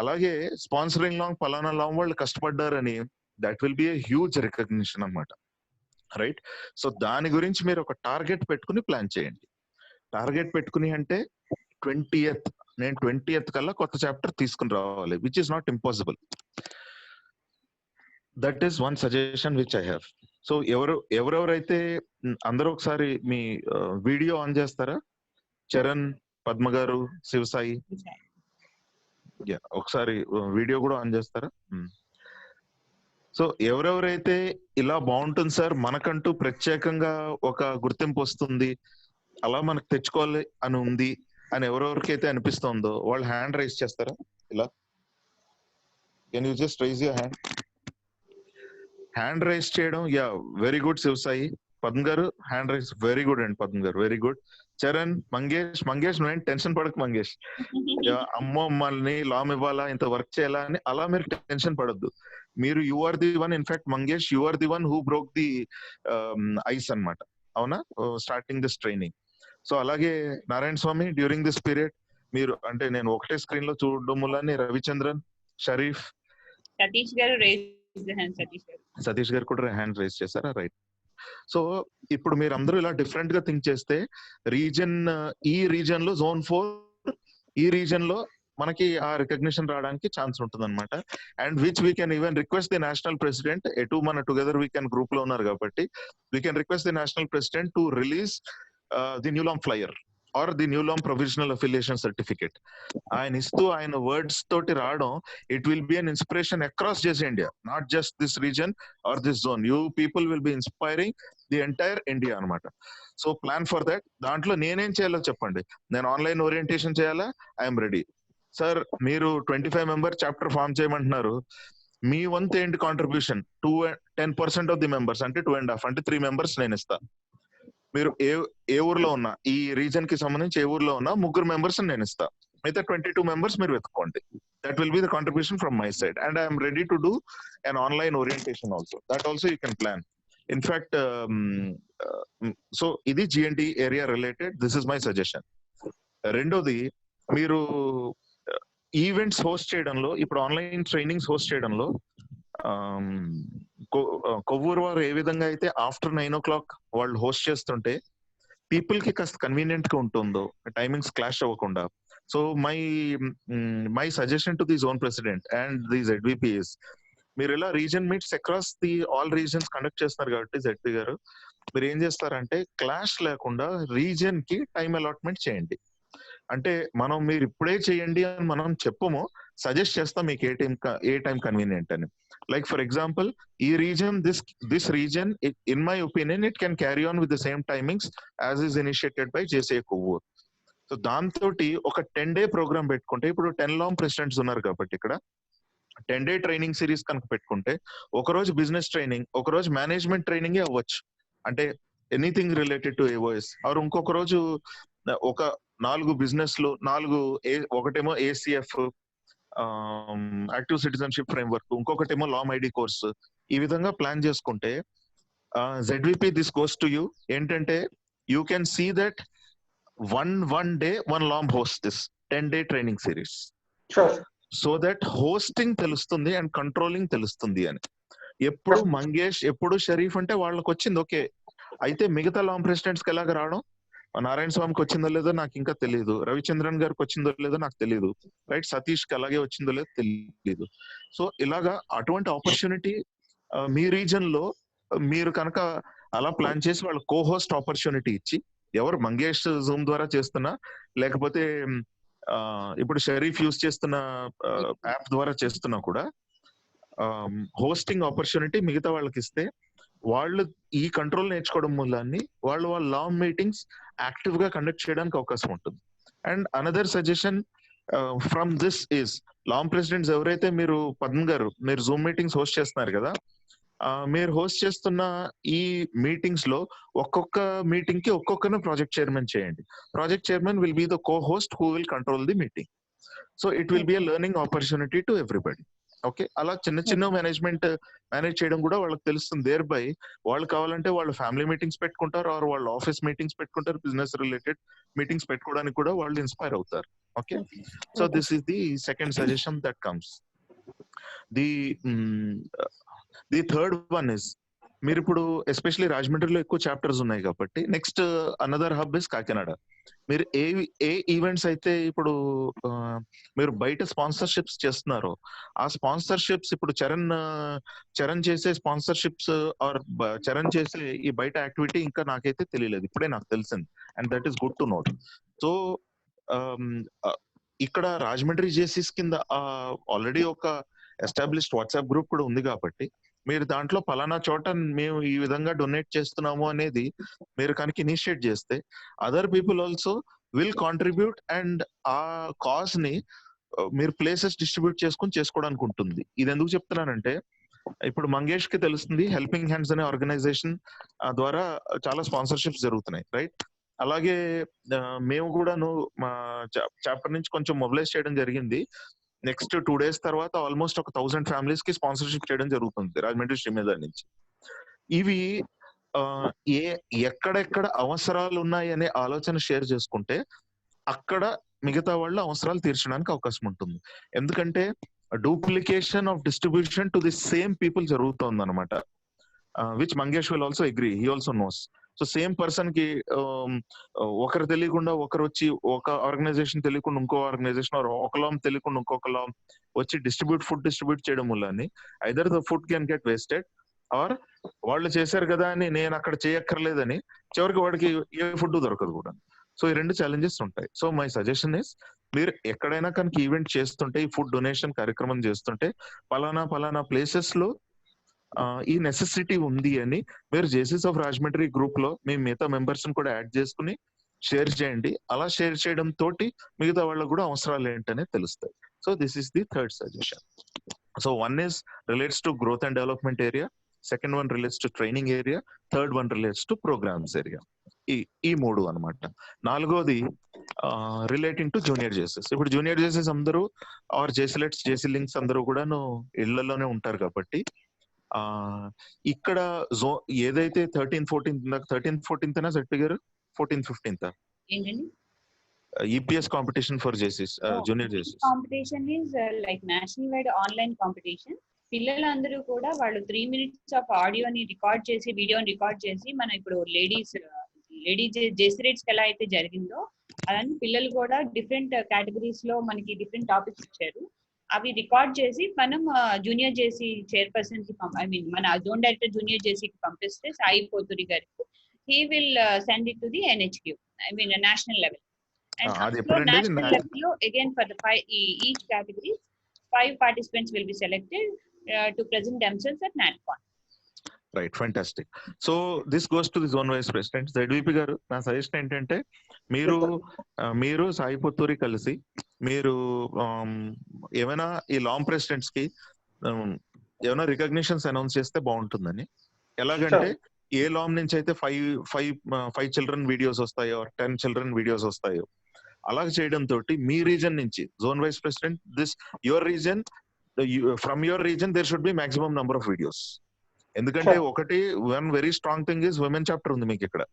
అలాగే స్పాన్సరింగ్ లాంగ్ పలానా లాంగ్ వాళ్ళు కష్టపడ్డారని, that will be a huge recognition అన్నమాట, రైట్? సో దాని గురించి మీరు ఒక టార్గెట్ పెట్టుకుని ప్లాన్ చేయండి. టార్గెట్ పెట్టుకుని అంటే 20th, నేను 20th కల్లా కొత్త చాప్టర్ తీసుకుని రావాలి, which is not impossible. That is one suggestion which I have. So ఎవరెవరైతే అందరూ ఒకసారి మీ వీడియో ఆన్ చేస్తారా? చరణ్, పద్మ గారు, శివసాయి, ఒకసారి వీడియో కూడా ఆన్ చేస్తారా? సో ఎవరెవరైతే ఇలా బాగుంటుంది సార్, మనకంటూ ప్రత్యేకంగా ఒక గుర్తింపు వస్తుంది, అలా మనకు తెచ్చుకోవాలి అని ఉంది అని ఎవరెవరికైతే అనిపిస్తుందో వాళ్ళు హ్యాండ్ రైజ్ చేస్తారా? ఇలా can you just raise your hand? Hand raise చేయడం, yeah, very good Sivasai. Padma garu hand rise, very good అండి పద్మ గారు, వెరీ గుడ్. చరణ్, మంగేష్ నువ్వేం టెన్షన్ పడకు మంగేష్. అమ్మో మమ్మల్ని లామ్ ఇవ్వాలా, ఇంత వర్క్ చేయాలా అని అలా మీరు టెన్షన్ పడద్దు. మీరు you are the one, in fact Mangesh you are the one who broke the ice అన్నమాట, అవునా, స్టార్టింగ్ దిస్ ట్రైనింగ్. సో అలాగే Narayana Swami, during this period మీరు అంటే నేను ఒకటే స్క్రీన్ లో చూడడం వల్ల రవిచంద్రన్, షరీఫ్, సతీష్ గారు కూడా హ్యాండ్ రైజ్ చేశారా? రైట్. సో ఇప్పుడు మీరు అందరూ ఇలా డిఫరెంట్ గా థింక్ చేస్తే రీజన్, ఈ రీజన్ లో జోన్ 4, ఈ రీజన్ లో మనకి ఆ రికగ్నిషన్ రావడానికి ఛాన్స్ ఉంటుంది అనమాట. And which we can even request the national president, ఎటు మన టుగెదర్ వీ కెన్ గ్రూప్ లో ఉన్నారు కాబట్టి we can request the national president to release the new LOM flyer or the new LOM provisional affiliation certificate. ఆయన ఇస్తూ ఆయన words తోటి రావడం, it will be an inspiration across just India, not just this region or this zone. You people will be inspiring the entire India అనమాట. So plan for that. దాంట్లో నేనేం చేయాలో చెప్పండి. నేను ఆన్లైన్ ఓరియంటేషన్ చేయాలా? I'm ready. సార్ మీరు 25 member chapter form చేయమంటున్నారు, మీ వంతు ఏంటి కాంట్రిబ్యూషన్? 10% ఆఫ్ ది మెంబర్స్ అంటే 2.5 అంటే 3 మెంబర్స్ నేను ఇస్తా. మీరు ఏ ఊర్లో ఉన్నా, ఈ రీజన్ కి సంబంధించి ఏ ఊర్లో ఉన్నా 3 మెంబర్స్ నేను ఇస్తా. మిగతా 22 మెంబర్స్ మీరు వెతుక్కోండి. That will be the contribution from my side. And I'm ready to do an online orientation also. That also you can plan. In fact so ఇది GNT area related. This is my suggestion. రెండోది, మీరు events host చేయడంలో, ఇప్పుడు online trainings host చేయడంలో కొవ్వూరు వారు ఏ విధంగా అయితే after 9 o'clock వాళ్ళు హోస్ట్ చేస్తుంటే పీపుల్ కి కాస్త కన్వీనియంట్ గా ఉంటుందో, టైమింగ్స్ క్లాష్ అవ్వకుండా. So my suggestion to the zone president and the ZVP is, మీరు ఇలా region meets across the all regions conduct చేస్తున్నారు కాబట్టి ZP గారు, మీరు ఏం చేస్తారంటే క్లాష్ లేకుండా రీజన్ కి టైం అలాట్మెంట్ చేయండి. అంటే మీరు ఇప్పుడే చేయండి అని మనం చెప్పము, సజెస్ట్ చేస్తాం మీకు ఏ టైం కన్వీనియంట్ అని. లైక్ ఫర్ ఎగ్జాంపుల్, ఈ reason this reason in my opinion it can carry on with the same timings as is initiated by JCI Kovvur. So దాంతో ఒక 10-day ప్రోగ్రామ్ పెట్టుకుంటే, ఇప్పుడు 10 లాంగ్ ప్రెసిడెంట్స్ ఉన్నారు కాబట్టి ఇక్కడ 10-day ట్రైనింగ్ సిరీస్ కనుక పెట్టుకుంటే, ఒకరోజు బిజినెస్ ట్రైనింగ్, ఒకరోజు మేనేజ్మెంట్ ట్రైనింగ్ అవ్వచ్చు, అంటే anything related to AOS. Or ఇంకొక రోజు ఒక 4 బిజినెస్ లో 4, ఒకటేమో ACF యాక్టివ్ సిటిజన్షిప్ ఫ్రేమ్వర్క్, ఇంకొకటేమో లామ్ ID కోర్స్. ఈ విధంగా ప్లాన్ చేసుకుంటే ZVP this goes to you. ఏంటంటే you can see that one day one LOM hosts this 10-day training series. Sure. So that hosting తెలుస్తుంది and controlling తెలుస్తుంది అని. ఎప్పుడు మంగేష్, ఎప్పుడు షరీఫ్ అంటే వాళ్ళకి వచ్చింది ఓకే, అయితే మిగతా లాంగ్ ప్రెసిడెంట్స్ కి ఎలాగ రావడం, నారాయణ స్వామికి వచ్చిందో లేదో నాకు ఇంకా తెలియదు, రవిచంద్రన్ గారికి వచ్చిందో లేదో నాకు తెలియదు, రైట్, సతీష్ కి అలాగే వచ్చిందో లేదో తెలియదు. సో ఇలాగా అటువంటి ఆపర్చునిటీ మీ రీజన్ లో మీరు కనుక అలా ప్లాన్ చేసి వాళ్ళు కో-హోస్ట్ ఆపర్చునిటీ ఇచ్చి, ఎవరు మంగేష్ జూమ్ ద్వారా చేస్తున్నా, లేకపోతే ఇప్పుడు షరీఫ్ యూజ్ చేస్తున్న యాప్ ద్వారా చేస్తున్నా కూడా హోస్టింగ్ ఆపర్చునిటీ మిగతా వాళ్ళకి ఇస్తే, వాళ్ళు ఈ కంట్రోల్ నేర్చుకోవడం మూలాన్ని వాళ్ళ లాంగ్ మీటింగ్స్ యాక్టివ్ గా కండక్ట్ చేయడానికి అవకాశం ఉంటుంది. And another suggestion from this is, long presidents ఎవరైతే మీరు పద్మ గారు మీరు జూమ్ మీటింగ్స్ హోస్ట్ చేస్తున్నారు కదా, మీరు హోస్ట్ చేస్తున్న ఈ మీటింగ్స్ లో ఒక్కొక్క మీటింగ్ కి ఒక్కొక్కరిని ప్రాజెక్ట్ చైర్మన్ చేయండి. Project chairman will be the co-host who will control the meeting. So it will be a learning opportunity to everybody. Okay, అలా చిన్న మేనేజ్ చేయడం కూడా వాళ్ళకి తెలుస్తుంది. దేర్ బై వాళ్ళు కావాలంటే వాళ్ళు ఫ్యామిలీ మీటింగ్స్ పెట్టుకుంటారు, ఆర్ వాళ్ళు ఆఫీస్ మీటింగ్స్ పెట్టుకుంటారు, బిజినెస్ రిలేటెడ్ మీటింగ్స్ పెట్టుకోవడానికి కూడా వాళ్ళు ఇన్స్పైర్ అవుతారు. Okay, so this is the second suggestion that comes. The third one is, మీరు ఇప్పుడు ఎస్పెషలీ రాజమండ్రిలో ఎక్కువ చాప్టర్స్ ఉన్నాయి కాబట్టి next another how is Kakinada. మీరు ఏ ఈవెంట్స్ అయితే ఇప్పుడు మీరు బయట స్పాన్సర్షిప్స్ చేస్తున్నారో, ఆ స్పాన్సర్షిప్స్ ఇప్పుడు చరణ్ చేసే స్పాన్సర్షిప్స్ ఆర్ చరణ్ చేసే ఈ బయట యాక్టివిటీ ఇంకా నాకైతే తెలియలేదు, ఇప్పుడే నాకు తెలిసింది. And that is good to note. So ఇక్కడ రాజమండ్రి జేసీస్ కింద ఆల్రెడీ ఒక ఎస్టాబ్లిష్డ్ వాట్సాప్ గ్రూప్ కూడా ఉంది కాబట్టి, మీరు దాంట్లో పలానా చోట మేము ఈ విధంగా డొనేట్ చేస్తున్నాము అనేది మీరు కనుక ఇనిషియేట్ చేస్తే, other people also will contribute and ఆ కాజ్ ని మీరు ప్లేసెస్ డిస్ట్రిబ్యూట్ చేసుకోవడానికి ఉంటుంది. ఇది ఎందుకు చెప్తున్నానంటే, ఇప్పుడు మంగేష్ కి తెలుస్తుంది హెల్పింగ్ హ్యాండ్స్ అనే ఆర్గనైజేషన్ ద్వారా చాలా స్పాన్సర్షిప్స్ జరుగుతున్నాయి, రైట్. అలాగే మేము కూడా మా చాప్టర్ నుంచి కొంచెం మొబిలైజ్ చేయడం జరిగింది. నెక్స్ట్ 2 days తర్వాత ఆల్మోస్ట్ 1000 ఫ్యామిలీస్ కి స్పాన్సర్షిప్ చేయడం జరుగుతుంది రాజమండ్రి శ్రీమేధ నుంచి. ఇవి ఎక్కడెక్కడ అవసరాలు ఉన్నాయి అనే ఆలోచన షేర్ చేసుకుంటే అక్కడ మిగతా వాళ్ళ అవసరాలు తీర్చడానికి అవకాశం ఉంటుంది. ఎందుకంటే duplication of distribution to the same people జరుగుతుంది అనమాట, which Mangesh will also agree, he also knows. So same person కి ఒకరు తెలియకుండా ఒకరు వచ్చి ఒక ఆర్గనైజేషన్ తెలియకుండా ఇంకో ఆర్గనైజేషన్, ఒక లామ్ తెలియకుండా ఇంకొక లామ్ వచ్చి ఫుడ్ డిస్ట్రిబ్యూట్ చేయడం వల్ల either the food can get wasted, or వాళ్ళు చేశారు కదా అని నేను అక్కడ చేయక్కర్లేదని చివరికి వాడికి ఏ ఫుడ్ దొరకదు కూడా. సో ఈ రెండు ఛాలెంజెస్ ఉంటాయి. సో మై సజెషన్ ఇస్, మీరు ఎక్కడైనా కనుక ఈవెంట్ చేస్తుంటే, ఈ ఫుడ్ డొనేషన్ కార్యక్రమం చేస్తుంటే, పలానా ప్లేసెస్ లో ఈ నెసెసిటీ ఉంది అని మీరు జేసీస్ ఆఫ్ రాజమండ్రి గ్రూప్ లో మీ మిగతా మెంబర్స్ కూడా యాడ్ చేసుకుని షేర్ చేయండి. అలా షేర్ చేయడం తోటి మిగతా వాళ్ళకు కూడా అవసరాలు ఏంటనే తెలుస్తాయి. So this is the third suggestion. So one is relates to growth and development area, second one relates to training area, third one relates to programmes area. ఈ మూడు అనమాట. నాలుగోది రిలేటింగ్ టు జూనియర్ జేసీస్. ఇప్పుడు జూనియర్ జేసీస్ అందరూ are జేసీలెట్స్, JC links అందరూ కూడాను ఇళ్లలోనే ఉంటారు కాబట్టి ఇక్కడ ఏదైతే 13th 14th ZP గారు 14th 15th EPS competition for JCs, junior JCs. Competition is like national wide online competition. పిల్లలందరూ కూడా వాళ్ళు 3 minutes ఆఫ్ ఆడియోని రికార్డ్ చేసి, వీడియోని రికార్డ్ చేసి, మనం ఇప్పుడు లేడీ జేసీ రేట్స్ ఎలా అయితే జరిగిందో అలానే పిల్లలు కూడా డిఫరెంట్ కేటగిరీస్ లో మనకి డిఫరెంట్ టాపిక్స్ ఇచ్చారు. అవి రికార్డ్ చేసి మనం జూనియర్ జేసీ చైర్పర్సన్ కి మన జోన్ డైరెక్టర్ జూనియర్ జేసీకి పంపిస్తే సాయి పోతురి గారికి, he will send it to the NHQ, national level. And national level lo again for the each category 5 participants will be selected to present themselves at NatCon. Right, fantastic. So this goes to the zone vice president. ZVP garu, na suggestion entante మీరు సాయి పుత్తూరి కలిసి మీరు ఏమైనా ఈ long presidents కి ఏమైనా recognitions announce చేస్తే బాగుంటుందని. ఎలాగంటే ఏ లాంగ్ నుంచి అయితే 5 చిల్డ్రన్ వీడియోస్ వస్తాయో, 10 చిల్డ్రన్ వీడియోస్ వస్తాయో, అలాగ చేయడం తోటి మీ రీజన్ నుంచి zone vice president, this your region, from your region there should be maximum number of videos. ఎందుకంటే ఒకటి one very strong thing is women chapter ఉంది మీకు ఇక్కడ.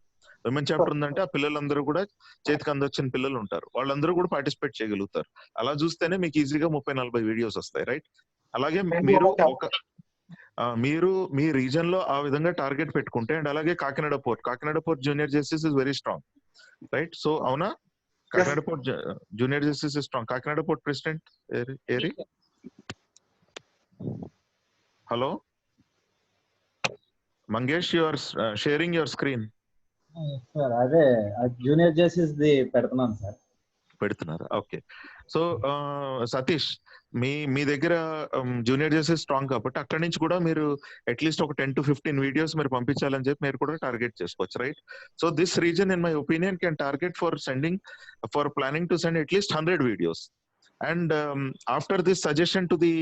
విమెన్ చాప్టర్ ఉందంటే ఆ పిల్లలందరూ కూడా చేతికి అందొచ్చిన పిల్లలు ఉంటారు, వాళ్ళందరూ కూడా పార్టిసిపేట్ చేయగలుగుతారు. అలా చూస్తేనే మీకు ఈజీగా 30-40 వీడియోస్ వస్తాయి, రైట్? అలాగే మీరు మీ రీజన్ లో ఆ విధంగా టార్గెట్ పెట్టుకుంటే, అండ్ అలాగే Kakinada port junior justice is very strong, right? So అవునా, Kakinada port junior justice is strong. Kakinada port president ఏరి, hello Mangesh, you are sharing your screen. Sir అదే జూనియర్ జస్టిస్ ది పెడుతున్నాను సార్. పెడుతున్నారు, ఓకే. సో సతీష్, మీ దగ్గర జూనియర్ జస్టిస్ స్ట్రాంగ్ కాబట్టి అక్కడి నుంచి కూడా మీరు అట్లీస్ట్ ఒక 10 to 15 వీడియోస్ మీరు పంపించాలని చెప్పి మీరు కూడా టార్గెట్ చేసుకోవచ్చు, right? So this reason in my opinion can target for planning to send at least 100 videos. And after this suggestion to the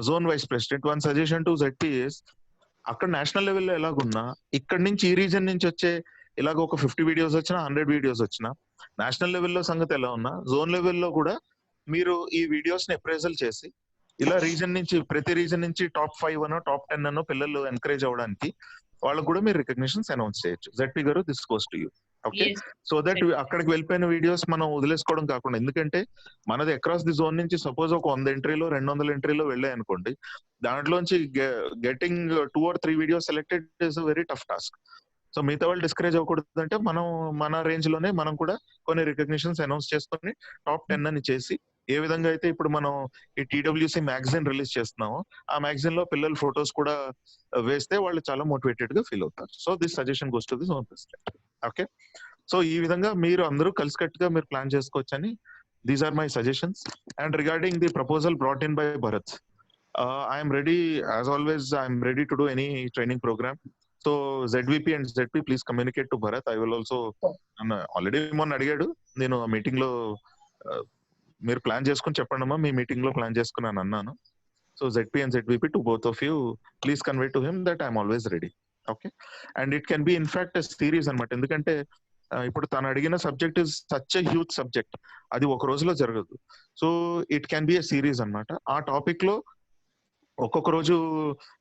zone vice president, one suggestion to ZP is, అక్కడ national లెవెల్లో ఎలాగున్నా ఇక్కడ నుంచి ఈ reason నుంచి వచ్చే ఇలాగ ఒక 50 videos వచ్చినా, 100 వీడియోస్ వచ్చినా, నేషనల్ లెవెల్లో సంగతి ఎలా ఉన్నా జోన్ లెవెల్లో కూడా మీరు ఈ వీడియోస్ ని అప్రైజల్ చేసి ఇలా రీజన్ నుంచి, ప్రతి రీజన్ నుంచి టాప్ 5 అనో టాప్ 10 అనో పిల్లలు ఎంకరేజ్ అవ్వడానికి వాళ్ళకు కూడా మీరు రికగ్నిషన్స్ అనౌన్స్ చేయొచ్చు. ZP గారు, this goes to you, okay? So that అక్కడికి వెళ్ళిపోయిన వీడియోస్ మనం వదిలేసుకోవడం కాకుండా, ఎందుకంటే మనది అక్రాస్ ది జోన్ నుంచి సపోజ్ ఒక 100 ఎంట్రీలో 200 ఎంట్రీలో వెళ్ళాయి అనుకోండి, దాంట్లోంచి getting 2 or 3 videos selected is very tough task. So మిగతా వాళ్ళు డిస్కరేజ్ అవ్వకూడదు అంటే మనం మన రేంజ్ లోనే మనం కూడా కొన్ని రికగ్నిషన్స్ అనౌన్స్ చేసుకుని టాప్ 10 అని చేసి, ఏ విధంగా అయితే ఇప్పుడు మనం ఈ TWC మ్యాగజైన్ రిలీజ్ చేస్తున్నామో ఆ మ్యాగజైన్ లో పిల్లల ఫొటోస్ కూడా వేస్తే వాళ్ళు చాలా మోటివేటెడ్ గా ఫీల్ అవుతారు. So this suggestion goes to the zone president, okay? So ఈ విధంగా మీరు అందరూ కలిసికట్టుగా మీరు ప్లాన్ చేసుకోవచ్చని, these are my suggestions. And regarding the proposal brought in by Bharat, I'm ready, as always I'm ready to do any training programme. So ZVP and ZP please communicate to Bharat. I will also, already మొన్న అడిగాడు, నేను ఆ meeting లో మీరు plan చేసుకుని చెప్పండి అమ్మా, మీ meeting లో ప్లాన్ చేసుకున్నాను అన్నాను. So ZP and ZVP, to both of you, please convey to him that I'm always ready, okay? And it can be in fact series అనమాట, ఎందుకంటే ఇప్పుడు తను అడిగిన subject is such a huge subject, అది ఒక రోజులో జరగదు. So it can be a series అనమాట. ఆ టాపిక్ లో ఒక్కొక్క రోజు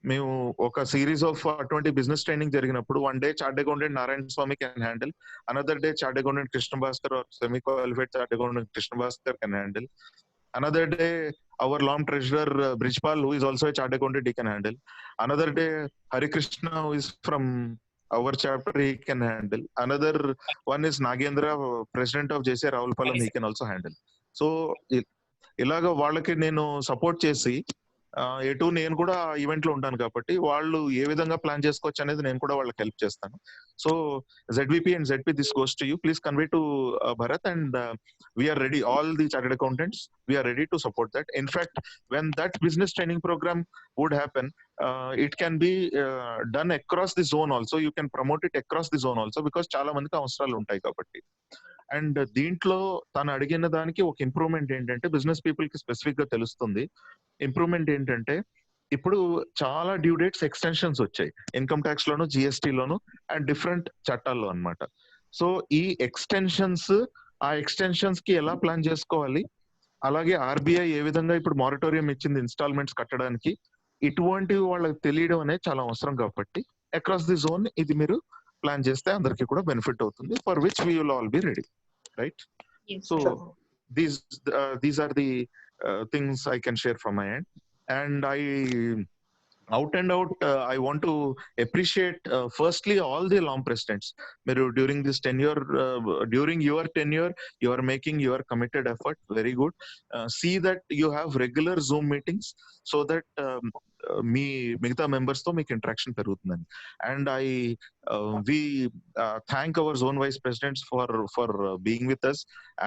మేము ఒక సిరీస్ ఆఫ్ అటువంటి బిజినెస్ ట్రైనింగ్ జరిగినప్పుడు, one day chart accountant Narayana Swami can handle, another day chart accountant Krishna Bhaskar or semi qualified chart accountant Krishna Bhaskar can handle, another day our long treasurer Brijpal, who is also a chartered accountant, he can handle, another day Hari Krishna, who is from our chapter he can handle. Another one is Nagendra, president of JC Ravulpalam, he can also handle. So ఇలాగ వాళ్ళకి నేను support చేసి ఎటు నేను కూడా event లో ఉంటాను కాబట్టి వాళ్ళు ఏ విధంగా ప్లాన్ చేసుకోవచ్చు అనేది నేను కూడా వాళ్ళకి హెల్ప్ చేస్తాను. So ZVP and ZP, this goes to you. Please convey to Bharat, and we are ready. All the chartered accountants, we are ready to support that. In fact, when that business training program would happen, it can be done across the zone also. You can promote it across the zone also, because చాలా మందికి అవసరాలు ఉంటాయి కాబట్టి. And దీంట్లో తను అడిగిన దానికి ఒక ఇంప్రూవ్మెంట్ ఏంటంటే, బిజినెస్ పీపుల్ కి స్పెసిఫిక్ గా తెలుస్తుంది. ఇంప్రూవ్మెంట్ ఏంటంటే, ఇప్పుడు చాలా డ్యూ డేట్స్ ఎక్స్టెన్షన్స్ వచ్చాయి income tax loan, GST loan and different చట్టాల్లో అన్నమాట. సో ఈ ఆ ఎక్స్టెన్షన్స్ కి ఎలా ప్లాన్ చేసుకోవాలి, అలాగే ఆర్బీఐ ఏ విధంగా ఇప్పుడు మారటోరియం ఇచ్చింది ఇన్స్టాల్మెంట్స్ కట్టడానికి, ఇటువంటివి వాళ్ళకి తెలియడం అనేది చాలా అవసరం. కాబట్టి అక్రాస్ ది జోన్ ఇది మీరు ప్లాన్ చేస్తే అందరికి కూడా బెనిఫిట్ అవుతుంది, for which we will all be ready, right? So these are the things I can share from my end. And out and out, I want to appreciate firstly all the LOM presidents. During this tenure, during your tenure, you are making your committed effort. Very good. See that you have regular Zoom meetings so that మీ మిగతా members తో మీకు interaction పెరుగుతుందని. And we thank our zone vice presidents for being with us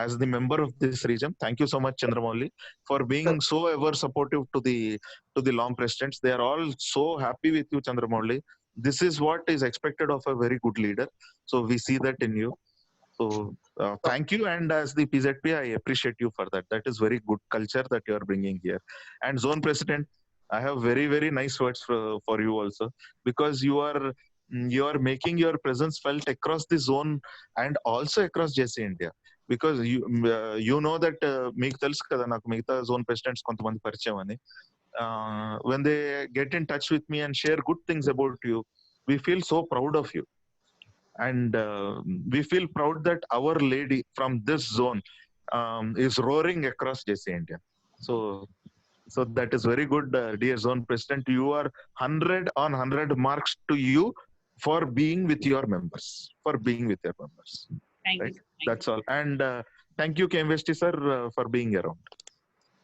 as the member of this region. Thank you so much, Chandramouli, for being so ever supportive to the LOM presidents. They are all so happy with you, Chandramouli. This is what is expected of a very good leader. So we see that in you. So thank you, and as the PZP, I appreciate you for that. That is very good culture that you are bringing here. And zone president, I have very, very nice words for you also, because you are making your presence felt across the zone and also across JC India. Because you know that meeku telusu kada naku migta zone presidents kontamandi parichyam ani. When they get in touch with me and share good things about you, we feel so proud of you. And we feel proud that our lady from this zone is roaring across JC India. So that is very good, dear zone president. You are 100 on 100 marks to you for being with your members. Thank right? you. That's all. And thank you, KMVST sir, for being around.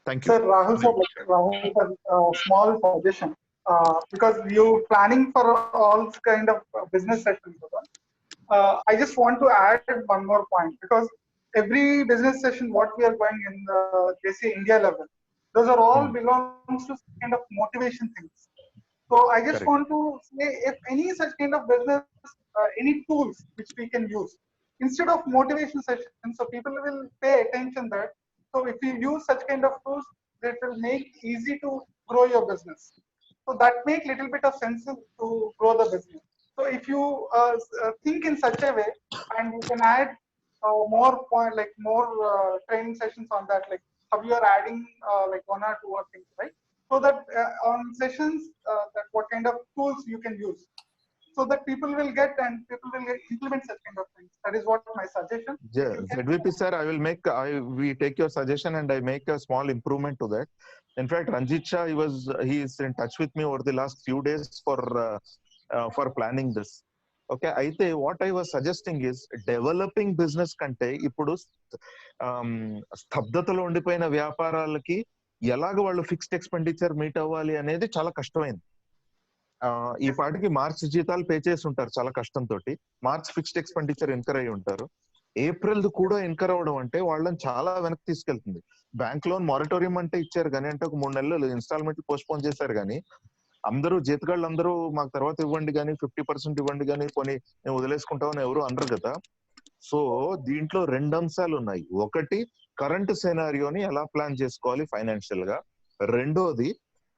Thank you. Sir, Rahul sir, small suggestion. Because you planning for all kind of business sessions. I just want to add one more point, because every business session what we are going in the JC India level, those are all belongs to some kind of motivation things. So I just want to say, if any such kind of business, any tools which we can use instead of motivation sessions, so people will pay attention that. So if you use such kind of tools, that will make easy to grow your business. So that make little bit of sense to grow the business. So if you think in such a way, and you can add more training sessions on that, like how you are adding like 1 or 2 or things, right? So that on sessions, that what kind of tools you can use, so that people will get and people will implement such kind of things. That is what my suggestion. Yeah, ZVP sir, we take your suggestion and I make a small improvement to that. In fact, Ranjit Shah, he is in touch with me over the last few days for planning this. Okay, అయితే what I was suggesting is, developing business కంటే ఇప్పుడు స్తబ్దతలో ఉండిపోయిన వ్యాపారాలకి ఎలాగ వాళ్ళు fixed expenditure meet అవ్వాలి అనేది చాలా కష్టమైంది. ఈ పాటికి మార్చ్ జీతాలు పే చేసి ఉంటారు చాలా కష్టంతో, మార్చ్ ఫిక్స్డ్ ఎక్స్పెండిచర్ ఇన్కర్ అయి ఉంటారు. ఏప్రిల్ కూడా ఇన్కర్ అవడం అంటే వాళ్ళని చాలా వెనక్కి తీసుకెళ్తుంది. బ్యాంక్ లోన్ మారటోరియం అంటే ఇచ్చారు కానీ, అంటే ఒక 3 నెలలు ఇన్స్టాల్మెంట్ పోస్ట్ పోన్ చేశారు కానీ, అందరూ జీతగాళ్ళు అందరూ మాకు తర్వాత ఇవ్వండి కానీ 50% ఇవ్వండి కానీ పోనీ నేను వదిలేసుకుంటామని ఎవరు అనరు కదా. సో దీంట్లో 2 అంశాలు ఉన్నాయి. ఒకటి, కరెంట్ సెనారియోని ఎలా ప్లాన్ చేసుకోవాలి ఫైనాన్షియల్ గా. రెండోది,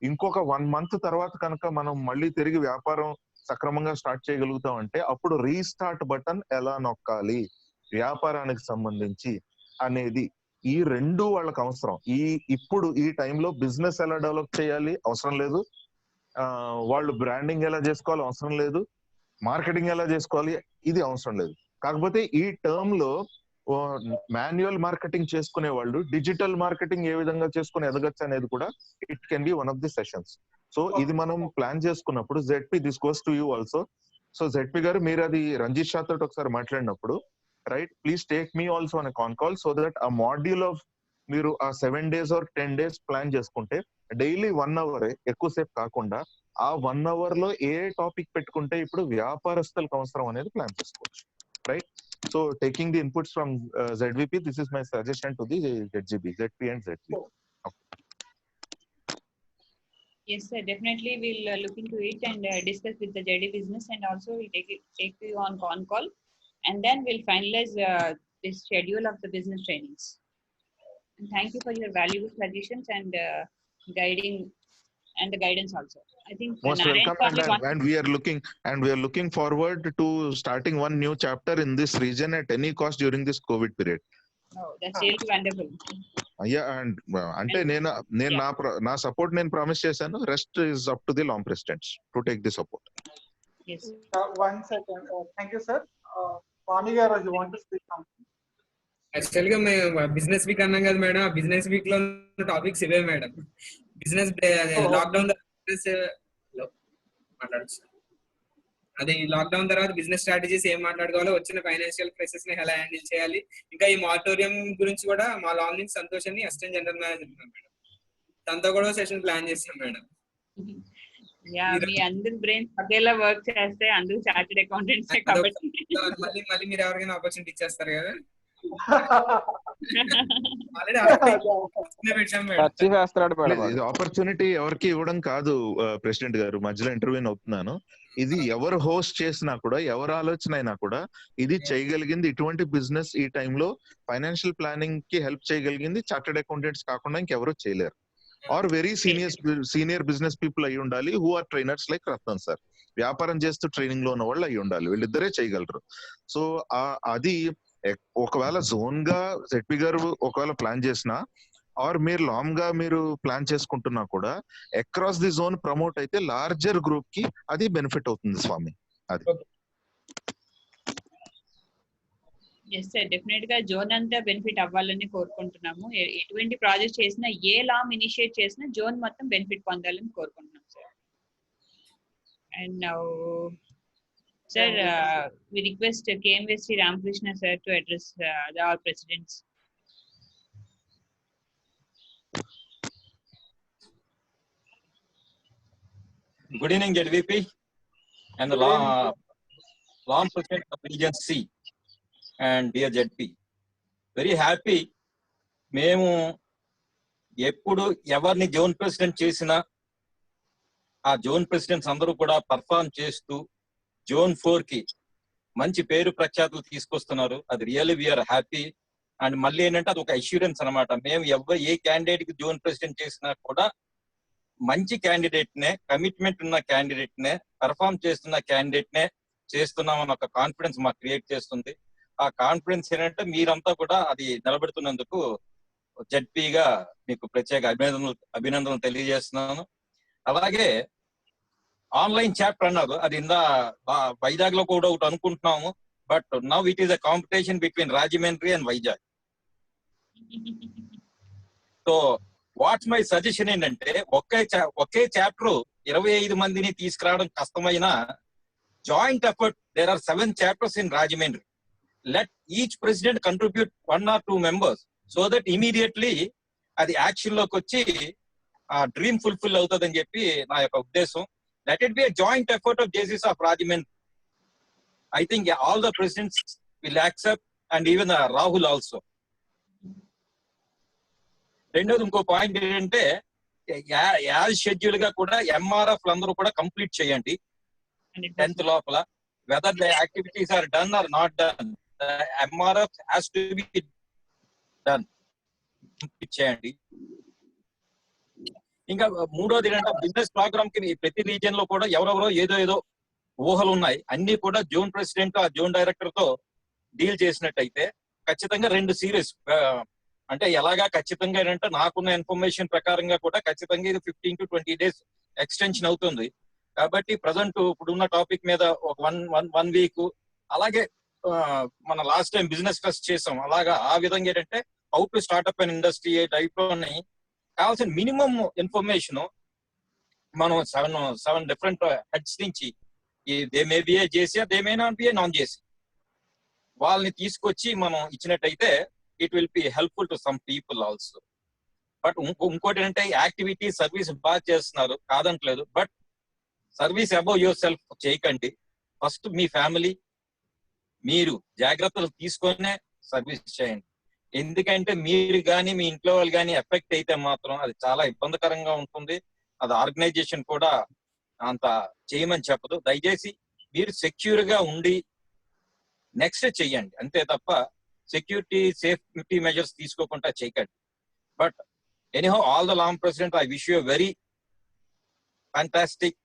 ఇంకొక 1 మంత్ తర్వాత కనుక మనం మళ్ళీ తిరిగి వ్యాపారం సక్రమంగా స్టార్ట్ చేయగలుగుతాం అంటే అప్పుడు రీస్టార్ట్ బటన్ ఎలా నొక్కాలి వ్యాపారానికి సంబంధించి అనేది, ఈ 2 వాళ్ళకి అవసరం. ఇప్పుడు ఈ టైంలో బిజినెస్ ఎలా డెవలప్ చేయాలి అవసరం లేదు, వాళ్ళు బ్రాండింగ్ ఎలా చేసుకోవాలి అవసరం లేదు, మార్కెటింగ్ ఎలా చేసుకోవాలి ఇది అవసరం లేదు. కాకపోతే ఈ టర్మ్ లో మాన్యువల్ మార్కెటింగ్ చేసుకునే వాళ్ళు డిజిటల్ మార్కెటింగ్ ఏ విధంగా చేసుకుని ఎదగచ్చు అనేది కూడా it can B one of the sessions. So ఇది మనం ప్లాన్ చేసుకున్నప్పుడు ZP, this goes to you also. So ZP గారు మీరు అది రంజిత్ షా తోటి ఒకసారి మాట్లాడినప్పుడు right, please take me also అనే కాన్ కాల్, సో దట్ ఆ మాడ్యూల్ ఆఫ్ మీరు ఆ 7 days or 10 days ప్లాన్ చేసుకుంటే డైలీ 1 hour ఎక్కువసేపు కాకుండా ఆ 1 hour లో ఏ టాపిక్ పెట్టుకుంటే ఇప్పుడు వ్యాపారస్తులకు అవసరం అనేది ప్లాన్ చేసుకోవచ్చు, right? So taking the inputs from ZVP, this is my suggestion to the ZP and ZP. Yes, sir. Definitely, we'll look into it and discuss with the JD business, and also we'll take you on con call, and then we'll finalize the schedule of the business trainings. And thank you for your valuable suggestions and guiding and the guidance also. I think Most welcome, and we are looking forward to starting one new chapter in this region at any cost during this COVID period. Oh, that's really wonderful. And అంటే నేను నా support నేను promise చేశాను, rest is up to the long presidents to take the support. Yes. 1 second. Thank you, sir. Swami garu, you want to speak something? Actual గా మేము business week అన్నాం కదా madam, ఆ బిజినెస్ వీక్ లో topics ఇవే madam. Business lockdown మాట్లాడచ్చు, అది lockdown తర్వాత బిజినెస్ స్ట్రాటజీస్ ఏం మాట్లాడుకోవాలో, వచ్చిన ఫైనాన్షియల్ క్రైసిస్ ని ఎలా హ్యాండిల్ చేయాలి, ఇంకా ఈ మారిటోరియం గురించి కూడా మా లాంగ్ నుంచి సంతోషాన్ని అసిస్టెంట్ జనరల్ మేనేజర్ మేడం, తనతో కూడా సెషన్ ప్లాన్ చేస్తాం మేడం. మీ అందరి బ్రెయిన్స్ ఒకేలా వర్క్ చేస్తే అందరూ చార్టెడ్ అకౌంటెంట్స్ కాబట్టి మళ్ళీ మీరు ఎవరికైనా ఆపర్చునిటీ ఇచ్చేస్తారు కదా. ఇది ఆపర్చునిటీ ఎవరికి ఇవ్వడం కాదు ప్రెసిడెంట్ గారు, మధ్యలో ఇంటర్వ్యూన్ అవుతున్నాను. ఇది ఎవరు హోస్ట్ చేసినా కూడా, ఎవరు ఆలోచన అయినా కూడా ఇది చేయగలిగింది, ఇటువంటి బిజినెస్ ఈ టైంలో ఫైనాన్షియల్ ప్లానింగ్ కి హెల్ప్ చేయగలిగింది చార్టెడ్ అకౌంటెంట్స్ కాకుండా ఇంకెవరు చేయలేరు. Or very senior business people అయి ఉండాలి, who are trainers like Ratnam sir. వ్యాపారం చేస్తూ ట్రైనింగ్ లో ఉన్న వాళ్ళు అయి ఉండాలి, వీళ్ళిద్దరే చేయగలరు. సో అది ఒకవేళ జోన్ గా ZP గారు ఒకవేళ ప్లాన్ చేసినా, ఆర్ మీరు లాంగ్ గా మీరు ప్లాన్ చేసుకుంటున్నా కూడా అక్రాస్ ది జోన్ ప్రమోట్ అయితే లార్జర్ గ్రూప్ కి అది బెనిఫిట్ అవుతుంది స్వామి. అది ఎస్ సార్, డెఫినెట్ గా జోన్ అంతా బెనిఫిట్ అవ్వాలని కోరుకుంటున్నాము. ఎటువంటి ప్రాజెక్ట్ చేసినా, ఏ లామ్ ఇనిషియేట్ చేసినా జోన్ మొత్తం బెనిఫిట్ పొందాలని కోరుకుంటున్నాం sir. And now sir, we request KMV Sri Ramakrishna sir to address our presidents. Good evening, ZVP and the law president of Region C and dear ZP. Very happy. మేము ఎప్పుడు ఎవరిని zone president చేసినా ఆ zone presidents అందరూ కూడా perform చేస్తూ zone 4 కి మంచి పేరు ప్రఖ్యాతులు తీసుకొస్తున్నారు. అది రియల్లీ వీఆర్ హ్యాపీ. అండ్ మళ్ళీ ఏంటంటే అది ఒక అష్యూరెన్స్ అనమాట. మేము ఏ క్యాండిడేట్ కి జోన్ ప్రెసిడెంట్ చేసినా కూడా మంచి క్యాండిడేట్ నే, కమిట్మెంట్ ఉన్న క్యాండిడేట్ నే, పర్ఫార్మ్ చేస్తున్న క్యాండిడేట్ నే చేస్తున్నామని ఒక కాన్ఫిడెన్స్ మాకు క్రియేట్ చేస్తుంది. ఆ కాన్ఫిడెన్స్ ఏంటంటే మీరంతా కూడా అది నిలబెడుతున్నందుకు జడ్పీగా మీకు ప్రత్యేక అభినందనలు తెలియజేస్తున్నాను. అలాగే ఆన్లైన్ చాప్టర్ అన్నారు, అది ఇందా వైజాగ్ లో కూడా ఒకటి అనుకుంటున్నాము. But now it is a competition between Rajahmundry and Vizag. So what's my suggestion ఏంటంటే, ఒకే చాప్టర్ 25 మందిని తీసుకురావడం కష్టమైన joint effort. There are 7 chapters in Rajahmundry. Let each president contribute 1 or 2 members so that immediately అది యాక్షన్ లోకి వచ్చి డ్రీమ్ ఫుల్ఫిల్ అవుతుందని చెప్పి నా యొక్క ఉద్దేశం. Let it be a joint effort of JCs of Rajahmundry. I think all the presidents will accept, and even Rahul also. రెండోది ఇంకో పాయింట్ ఏంటంటే, యాజ్ షెడ్యూల్ గా కూడా MRF అందరూ కూడా కంప్లీట్ చేయండి 10th లోపల. Whether the activities are done or not done, MRF has to be done, complete చేయండి. ఇంకా మూడోది ఏంటంటే, బిజినెస్ ప్రోగ్రామ్ కి ప్రతి రీజియన్ లో కూడా ఎవరెవరో ఏదో ఊహలు ఉన్నాయి. అన్ని కూడా జోన్ ప్రెసిడెంట్ ఆ జోన్ డైరెక్టర్ తో డీల్ చేసినట్టయితే ఖచ్చితంగా 2 series అంటే ఎలాగా ఖచ్చితంగా ఏంటంటే, నాకున్న ఇన్ఫర్మేషన్ ప్రకారంగా కూడా ఖచ్చితంగా ఇది 15 to 20 days ఎక్స్టెన్షన్ అవుతుంది. కాబట్టి ప్రజెంట్ ఇప్పుడున్న టాపిక్ మీద ఒక 1 week, అలాగే మన లాస్ట్ టైం బిజినెస్ ఫెస్ట్ చేసాం, అలాగా ఆ విధంగా ఏంటంటే how to startup and industry type లోని కావాల్సిన మినిమం ఇన్ఫర్మేషన్ మనం 7 different హెడ్స్ నుంచి they may be a JC, they may not be a non JC. వాళ్ళని తీసుకొచ్చి మనం ఇచ్చినట్టయితే it will be helpful to some people also. But ఇంకోటి ఏంటంటే యాక్టివిటీ సర్వీస్ బాగా చేస్తున్నారు, కాదంటలేదు. But service above your self చేయకండి. ఫస్ట్ మీ ఫ్యామిలీ, మీరు జాగ్రత్తలు తీసుకొనే సర్వీస్ చేయండి. ఎందుకంటే మీరు కానీ మీ ఇంట్లో వాళ్ళు కానీ ఎఫెక్ట్ అయితే మాత్రం అది చాలా ఇబ్బందికరంగా ఉంటుంది. అది ఆర్గనైజేషన్ కూడా అంత చేయమని చెప్పదు. దయచేసి మీరు సెక్యూర్ గా ఉండి నెక్స్ట్ చెయ్యండి, అంతే తప్ప సెక్యూరిటీ సేఫ్టీ మెజర్స్ తీసుకోకుండా చేయకండి. But anyhow, all the long president, I wish you very fantastic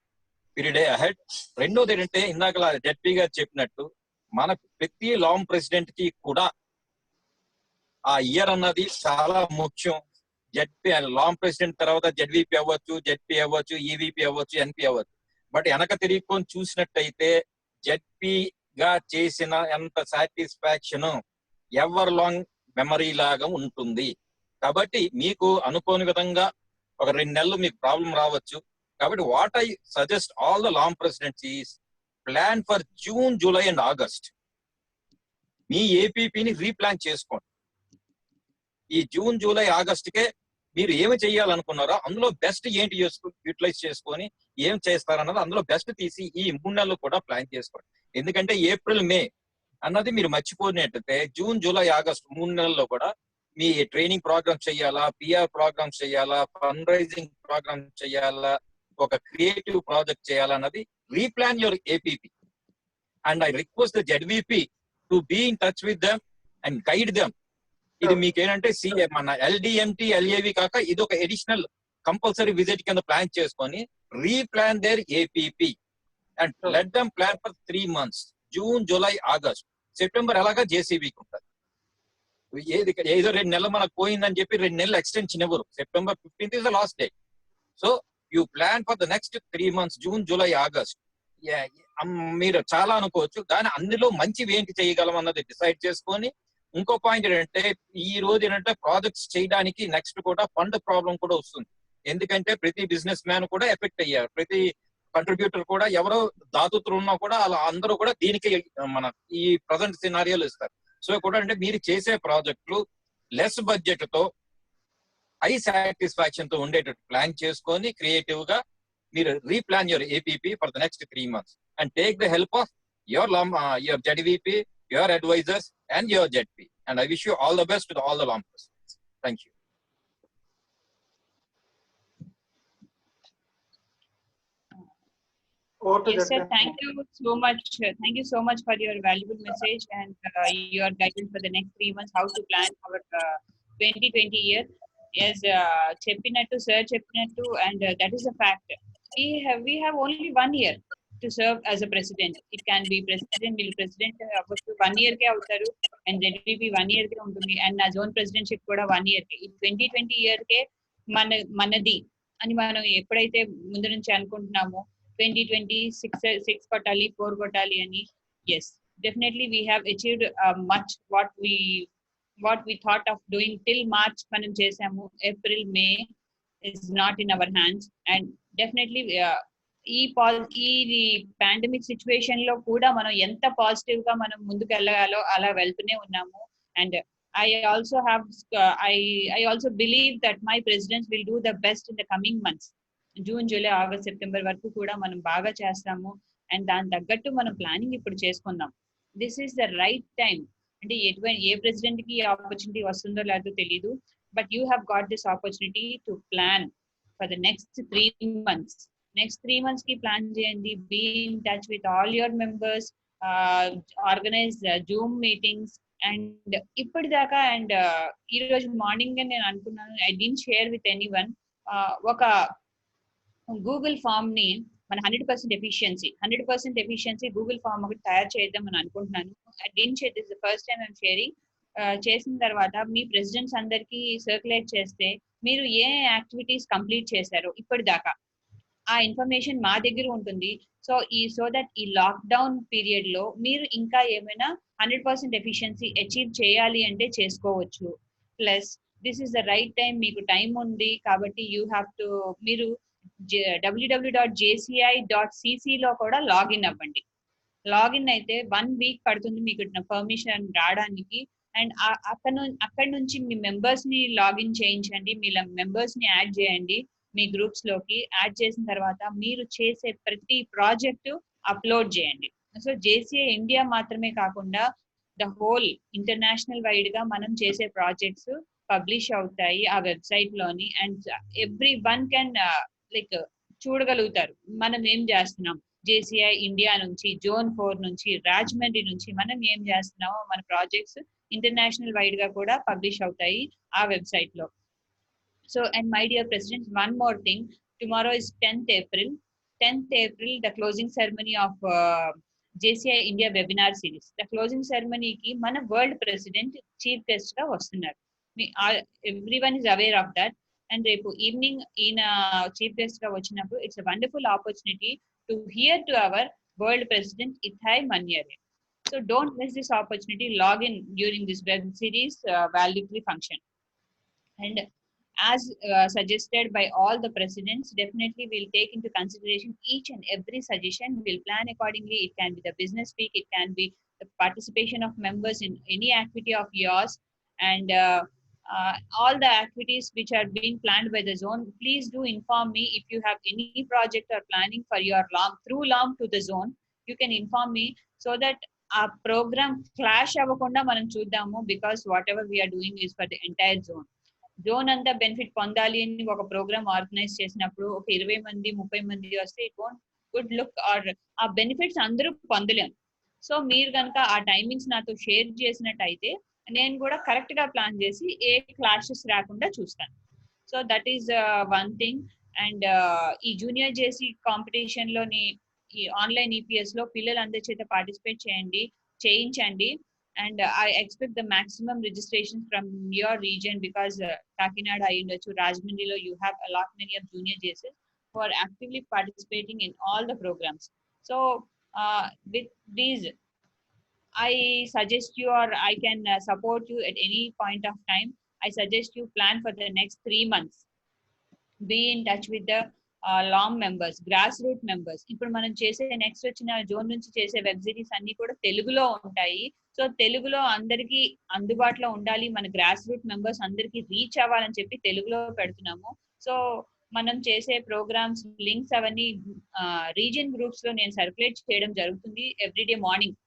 period ahead. రెండోది ఏంటంటే ఇందాక జడ్పీ గారు చెప్పినట్టు మన ప్రతి లాంగ్ ప్రెసిడెంట్ కి కూడా ఆ ఇయర్ అన్నది చాలా ముఖ్యం. జడ్పీ లాంగ్ ప్రెసిడెంట్ తర్వాత జడ్వీపీ అవ్వచ్చు, జడ్పీ అవ్వచ్చు, ఈవీపీ అవ్వచ్చు, ఎన్పీ అవ్వచ్చు. బట్ వెనక తిరిగికొని చూసినట్టయితే జడ్పీగా చేసిన ఎంత సాటిస్ఫాక్షన్ ఎవర్ లాంగ్ మెమరీ లాగా ఉంటుంది. కాబట్టి మీకు అనుకోని విధంగా ఒక 2 నెలలు మీకు ప్రాబ్లం రావచ్చు. కాబట్టి what I suggest all the LOM presidents is plan for June, July and August. మీ ఏపీపీని రీప్లాన్ చేసుకోండి. ఈ జూన్, జూలై, ఆగస్ట్ కే మీరు ఏమి చేయాలనుకున్నారో అందులో బెస్ట్ ఏంటి యూటిలైజ్ చేసుకొని ఏం చేస్తారన్నది అందులో బెస్ట్ తీసి ఈ 3 నెలలు కూడా ప్లాన్ చేసుకోండి. ఎందుకంటే ఏప్రిల్, మే అన్నది మీరు మర్చిపోయినట్టయితే జూన్, జూలై, ఆగస్ట్ 3 నెలల్లో కూడా మీ ట్రైనింగ్ ప్రోగ్రామ్స్ చేయాలా, పిఆర్ ప్రోగ్రామ్స్ చేయాలా, ఫండ్ రైజింగ్ ప్రోగ్రామ్ చేయాలా, ఒక క్రియేటివ్ ప్రాజెక్ట్ చేయాలా అన్నది replan your APP. And I request the ZVP to be in touch with them and guide them. ఇది మీకేంటంటే మన ఎల్డిఎంటీ, ఎల్ఏవి కాక ఇది ఒక ఎడిషనల్ కంపల్సరీ విజిట్ కింద ప్లాన్ చేసుకొని replan their APP and let them plan for 3 months, June, July, August. September ఎలాగా జేసీబీకి ఉంటుంది. ఏదో 2 నెలలు మనకు పోయిందని చెప్పి 2 నెలలు ఎక్స్టెన్షన్ ఇవ్వరు. September 15th is the last day. So you plan for the next 3 months, June, July, August. మీరు చాలా అనుకోవచ్చు, కానీ అందులో మంచివి ఏంటి చేయగలం అన్నది డిసైడ్ చేసుకొని, ఇంకో పాయింట్ ఏంటంటే ఈ రోజు ఏంటంటే ప్రాజెక్ట్స్ చేయడానికి నెక్స్ట్ కూడా ఫండ్ ప్రాబ్లం కూడా వస్తుంది. ఎందుకంటే ప్రతి బిజినెస్ మ్యాన్ కూడా ఎఫెక్ట్ అయ్యారు, ప్రతి కంట్రిబ్యూటర్ కూడా ఎవరో దాతృత్వం ఉన్నా కూడా అలా అందరూ కూడా దీనికి మన ఈ ప్రజెంట్ సినారియోలు ఇస్తారు. సో కూడా అంటే మీరు చేసే ప్రాజెక్టులు లెస్ బడ్జెట్ తో హై సాటిస్ఫాక్షన్ తో ఉండేటట్టు ప్లాన్ చేసుకొని క్రియేటివ్ గా మీరు replan your APP for the next 3 months and take the help of your ZVP, your advisors and your ZP, and I wish you all the best to all the long persons. Thank you. Yes, sir. Thank you so much. Thank you so much for your valuable message and your guidance for the next 3 months, how to plan our 2020 year. Yes, cheppinattu sir cheppinattu, and that is a fact. We have only 1 year to serve as a president. It can be president, will president up to 1 year ke avutaru, and ZVP 1 year ke untundi, and na zone presidentship kuda 1 year ke. 2020 year ke manadi ani manam eppudaithe mundu nunchi anukuntunnamo 2020 6 kottali 4 kottali ani. Yes, definitely we have achieved much what we thought of doing till March manam chesamu. April, May is not in our hands, and definitely ఈ pandemic situation లో కూడా మనం ఎంత positive గా మనం ముందుకు వెళ్ళాలో అలా వెళ్తూనే ఉన్నాము. And I also believe that my presidents will do the best in the coming months. June, July, August, September వరకు కూడా మనం బాగా చేస్తాము. అండ్ దాని తగ్గట్టు మనం ప్లానింగ్ ఇప్పుడు చేసుకుందాం. This is the right time. అంటే ఏ ప్రెసిడెంట్ కి ఆపర్చునిటీ వస్తుందో లేదో తెలియదు, but you have got this opportunity to plan for the next 3 months. Next 3 months కి ప్లాన్ చేయండి. Be in touch with all your members, organise Zoom meetings. And ఇప్పటిదాకా and ఈ రోజు మార్నింగ్ నేను అనుకున్నాను, I didn't share with anyone, ఒక Google form ని మన 100% ఎఫిషియన్సీ గూగుల్ ఫామ్ ఒకటి తయారు చేద్దాం అని అనుకుంటున్నాను. I didn't share, this the first time I'm sharing. చేసిన తర్వాత మీ ప్రెసిడెంట్స్ అందరికి సర్క్యులేట్ చేస్తే మీరు ఏ యాక్టివిటీస్ కంప్లీట్ చేశారో ఇప్పటిదాకా ఆ ఇన్ఫర్మేషన్ మా దగ్గర ఉంటుంది. సో దట్ ఈ లాక్డౌన్ పీరియడ్ లో మీరు ఇంకా ఏమైనా 100% ఎఫిషియన్సీ అచీవ్ చేయాలి అంటే చేసుకోవచ్చు. Plus this is the right time, మీకు టైం ఉంది కాబట్టి యూ హ్యావ్ టు, మీరు www.jci.cc లో కూడా లాగిన్ అవ్వండి. లాగిన్ అయితే 1 వీక్ పడుతుంది మీకు పర్మిషన్ రావడానికి. అండ్ అక్కడ నుంచి మీ మెంబర్స్ ని లాగిన్ చేయించండి, మీ మెంబర్స్ ని యాడ్ చేయండి మీ గ్రూప్స్ లోకి. యాడ్ చేసిన తర్వాత మీరు చేసే ప్రతి ప్రాజెక్ట్ అప్లోడ్ చేయండి. సో జేసీఐ ఇండియా మాత్రమే కాకుండా ద హోల్ ఇంటర్నేషనల్ వైడ్ గా మనం చేసే ప్రాజెక్ట్స్ పబ్లిష్ అవుతాయి ఆ వెబ్సైట్ లోని. And every one can like చూడగలుగుతారు మనం ఏం చేస్తున్నాం. జేసీఐ ఇండియా నుంచి, జోన్ 4 నుంచి, రాజమండ్రి నుంచి మనం ఏం చేస్తున్నామో మన ప్రాజెక్ట్స్ ఇంటర్నేషనల్ వైడ్ గా కూడా పబ్లిష్ అవుతాయి ఆ వెబ్సైట్ లో. So and my dear president, one more thing, tomorrow is 10th April. the closing ceremony of JCI India webinar series. The closing ceremony ki mana world president chief guest ga vastunaru. Everyone is aware of that. And repu evening in chief guest ga vachinappudu it's a wonderful opportunity to hear to our world president Ithai Manyare. So don't miss this opportunity. Log in during this web series validly function. And as suggested by all the presidents, definitely we'll take into consideration each and every suggestion. We'll plan accordingly. It can be the business week, it can be the participation of members in any activity of yours, and all the activities which are being planned by the zone. Please do inform me if you have any project or planning for your through LOM to the zone. You can inform me so that our program clash avakunda manam chuddaamu, because whatever we are doing is for the entire zone. Zone అంతా benefit పొందాలి అని ఒక programme organise చేసినప్పుడు ఒక 20 మంది 30 మంది వస్తే it won't good look, or ఆ బెనిఫిట్స్ అందరూ పొందలేం. సో మీరు కనుక ఆ టైమింగ్స్ నాతో షేర్ చేసినట్టయితే నేను కూడా కరెక్ట్ గా ప్లాన్ చేసి ఏ క్లాషెస్ రాకుండా చూస్తాను. So that is one thing. And ఈ జూనియర్ జేసీ కాంపిటీషన్ లోని ఈ ఆన్లైన్ ఈపీఎస్ లో పిల్లలందరి చేత పార్టిసిపేట్ చేయించండి. And I expect the maximum registrations from your region, because Kakinada, Ayundachu, Rajahmundry lo you have a lot many of junior JSs who are actively participating in all the programs. So with these, I suggest you, or I can support you at any point of time. I suggest you plan for the next 3 months. Be in touch with the long members, grass root members. ఇప్పుడు మనం చేసే next వచ్చిన zone నుంచి చేసే web series అన్ని కూడా తెలుగులో ఉంటాయి. సో తెలుగులో అందరికీ అందుబాటులో ఉండాలి, మన గ్రాస్ రూట్ మెంబర్స్ అందరికీ రీచ్ అవ్వాలని చెప్పి తెలుగులో పెడుతున్నాము. సో మనం చేసే ప్రోగ్రామ్స్ లింక్స్ అవన్నీ రీజియన్ గ్రూప్స్ లో నేను సర్క్యులేట్ చేయడం జరుగుతుంది. ఎవ్రీడే మార్నింగ్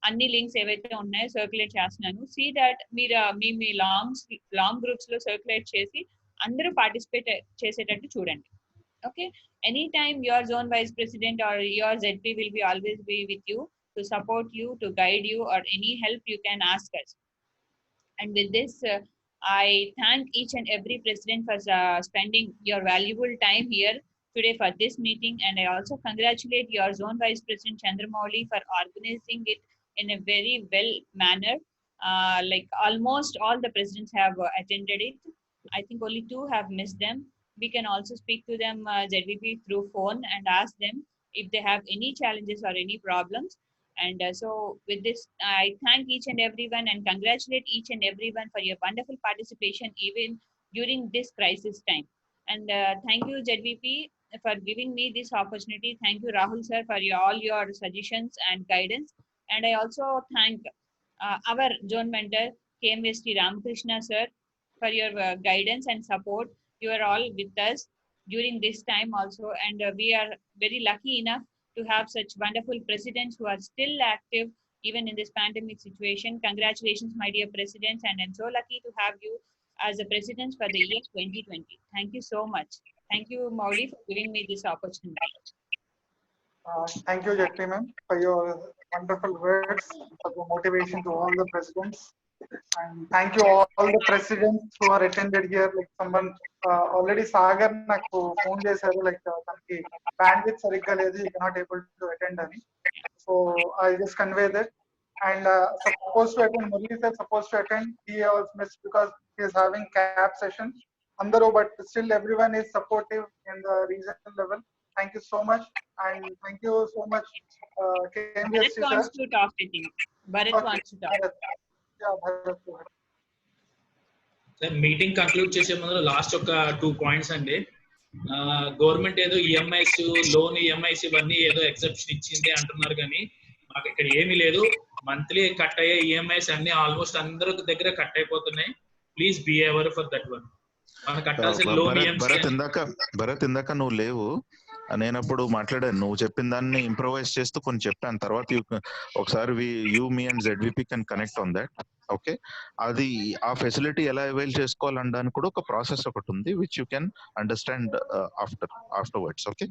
అన్ని లింక్స్ ఏవైతే ఉన్నాయో సర్క్యులేట్ చేస్తున్నాను. సీ దట్ మీరు మీ లాంగ్ గ్రూప్స్ లో సర్క్యులేట్ చేసి అందరూ పార్టిసిపేట్ చేసేటట్టు చూడండి. Okay, anytime your zone vice president or your ZP will be always be with you to support you, to guide you, or any help you can ask us. And with this, I thank each and every president for spending your valuable time here today for this meeting. And I also congratulate your zone vice president Chandramouli for organizing it in a very well manner. Like almost all the presidents have attended it. I think only 2 have missed them. We can also speak to them ZVP through phone and ask them if they have any challenges or any problems. And so with this, I thank each and everyone and congratulate each and everyone for your wonderful participation even during this crisis time. And thank you ZVP for giving me this opportunity. Thank you Rahul sir for all your suggestions and guidance. And I also thank our zone mentor KMST Ramakrishna sir for your guidance and support. You are all with us during this time also, and we are very lucky enough to have such wonderful presidents who are still active even in this pandemic situation. Congratulations my dear presidents, and I'm so lucky to have you as a president for the year 2020. Thank you so much. Thank you Mauli for giving me this opportunity. Thank you JP ma'am for your wonderful words, for the motivation to all the presidents. And thank you all the presidents who are attended here. Like someone already Sagar నాకు phone చేశారు, like తనకి bandwidth సరిగ్గా లేదు, he cannot able to attend అని. So I just convey that. And supposed to attend, Murli sir supposed to attend, he was missed because he is having CAP session. Andaru, but still everyone is supportive in the regional level. Thank you so much, and thank you so much KMST sir. Wants to talk to you. Bharat wants to talk. Meeting conclude చేసే ముందు last ఒక 2 points అండి. Government ఏదో EMIs loan EMIs ఇవన్నీ ఏదో exception ఇచ్చింది అంటున్నారు, కానీ మాకు ఇక్కడ ఏమీ లేదు. మంత్లీ కట్ అయ్యే ఈఎంఐస్ అన్ని ఆల్మోస్ట్ అందరి దగ్గర కట్ అయిపోతున్నాయి. Please be aware for that one. మనం కట్టాల్సిన లోన్ భరత్ ఇందాక నువ్వు లేవు, నేను అప్పుడు మాట్లాడాను, నువ్వు చెప్పిన దాన్ని ఇంప్రొవైజ్ చేస్తూ కొన్ని చెప్పాను. తర్వాత ఒకసారి you me and ZVP can connect on that. Okay, అది ఆ ఫెసిలిటీ ఎలా అవైల్ చేసుకోవాలనడానికి కూడా ఒక ప్రాసెస్ ఒకటి ఉంది, which you can understand afterwards. Okay.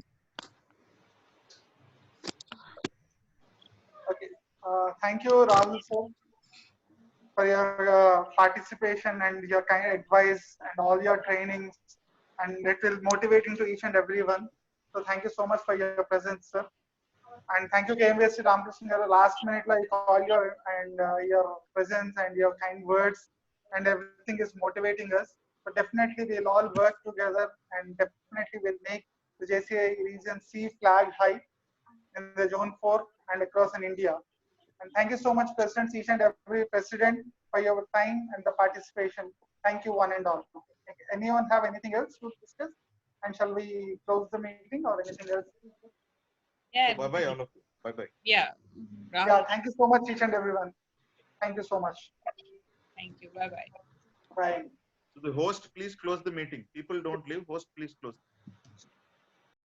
Thank you, Rahul sir, for your participation and your kind advice and all your trainings, and it will motivating to each and everyone. So thank you so much for your presence, sir. And thank you, KMVSC Ramakrishna garu. Last minute like all your presence and your kind words and everything is motivating us. But definitely we'll all work together and definitely we'll make the JCI region C flag high in the Zone 4 and across in India. And thank you so much, President, each and every president, for your time and the participation. Thank you, one and all. Anyone have anything else to discuss? And shall we close the meeting or anything else? Yeah. So bye-bye, all of you. Bye-bye. Yeah. Rahul. Yeah, thank you so much, each and everyone. Thank you so much. Thank you. Bye-bye. Bye. So the host, please close the meeting. People don't leave. Host, please close.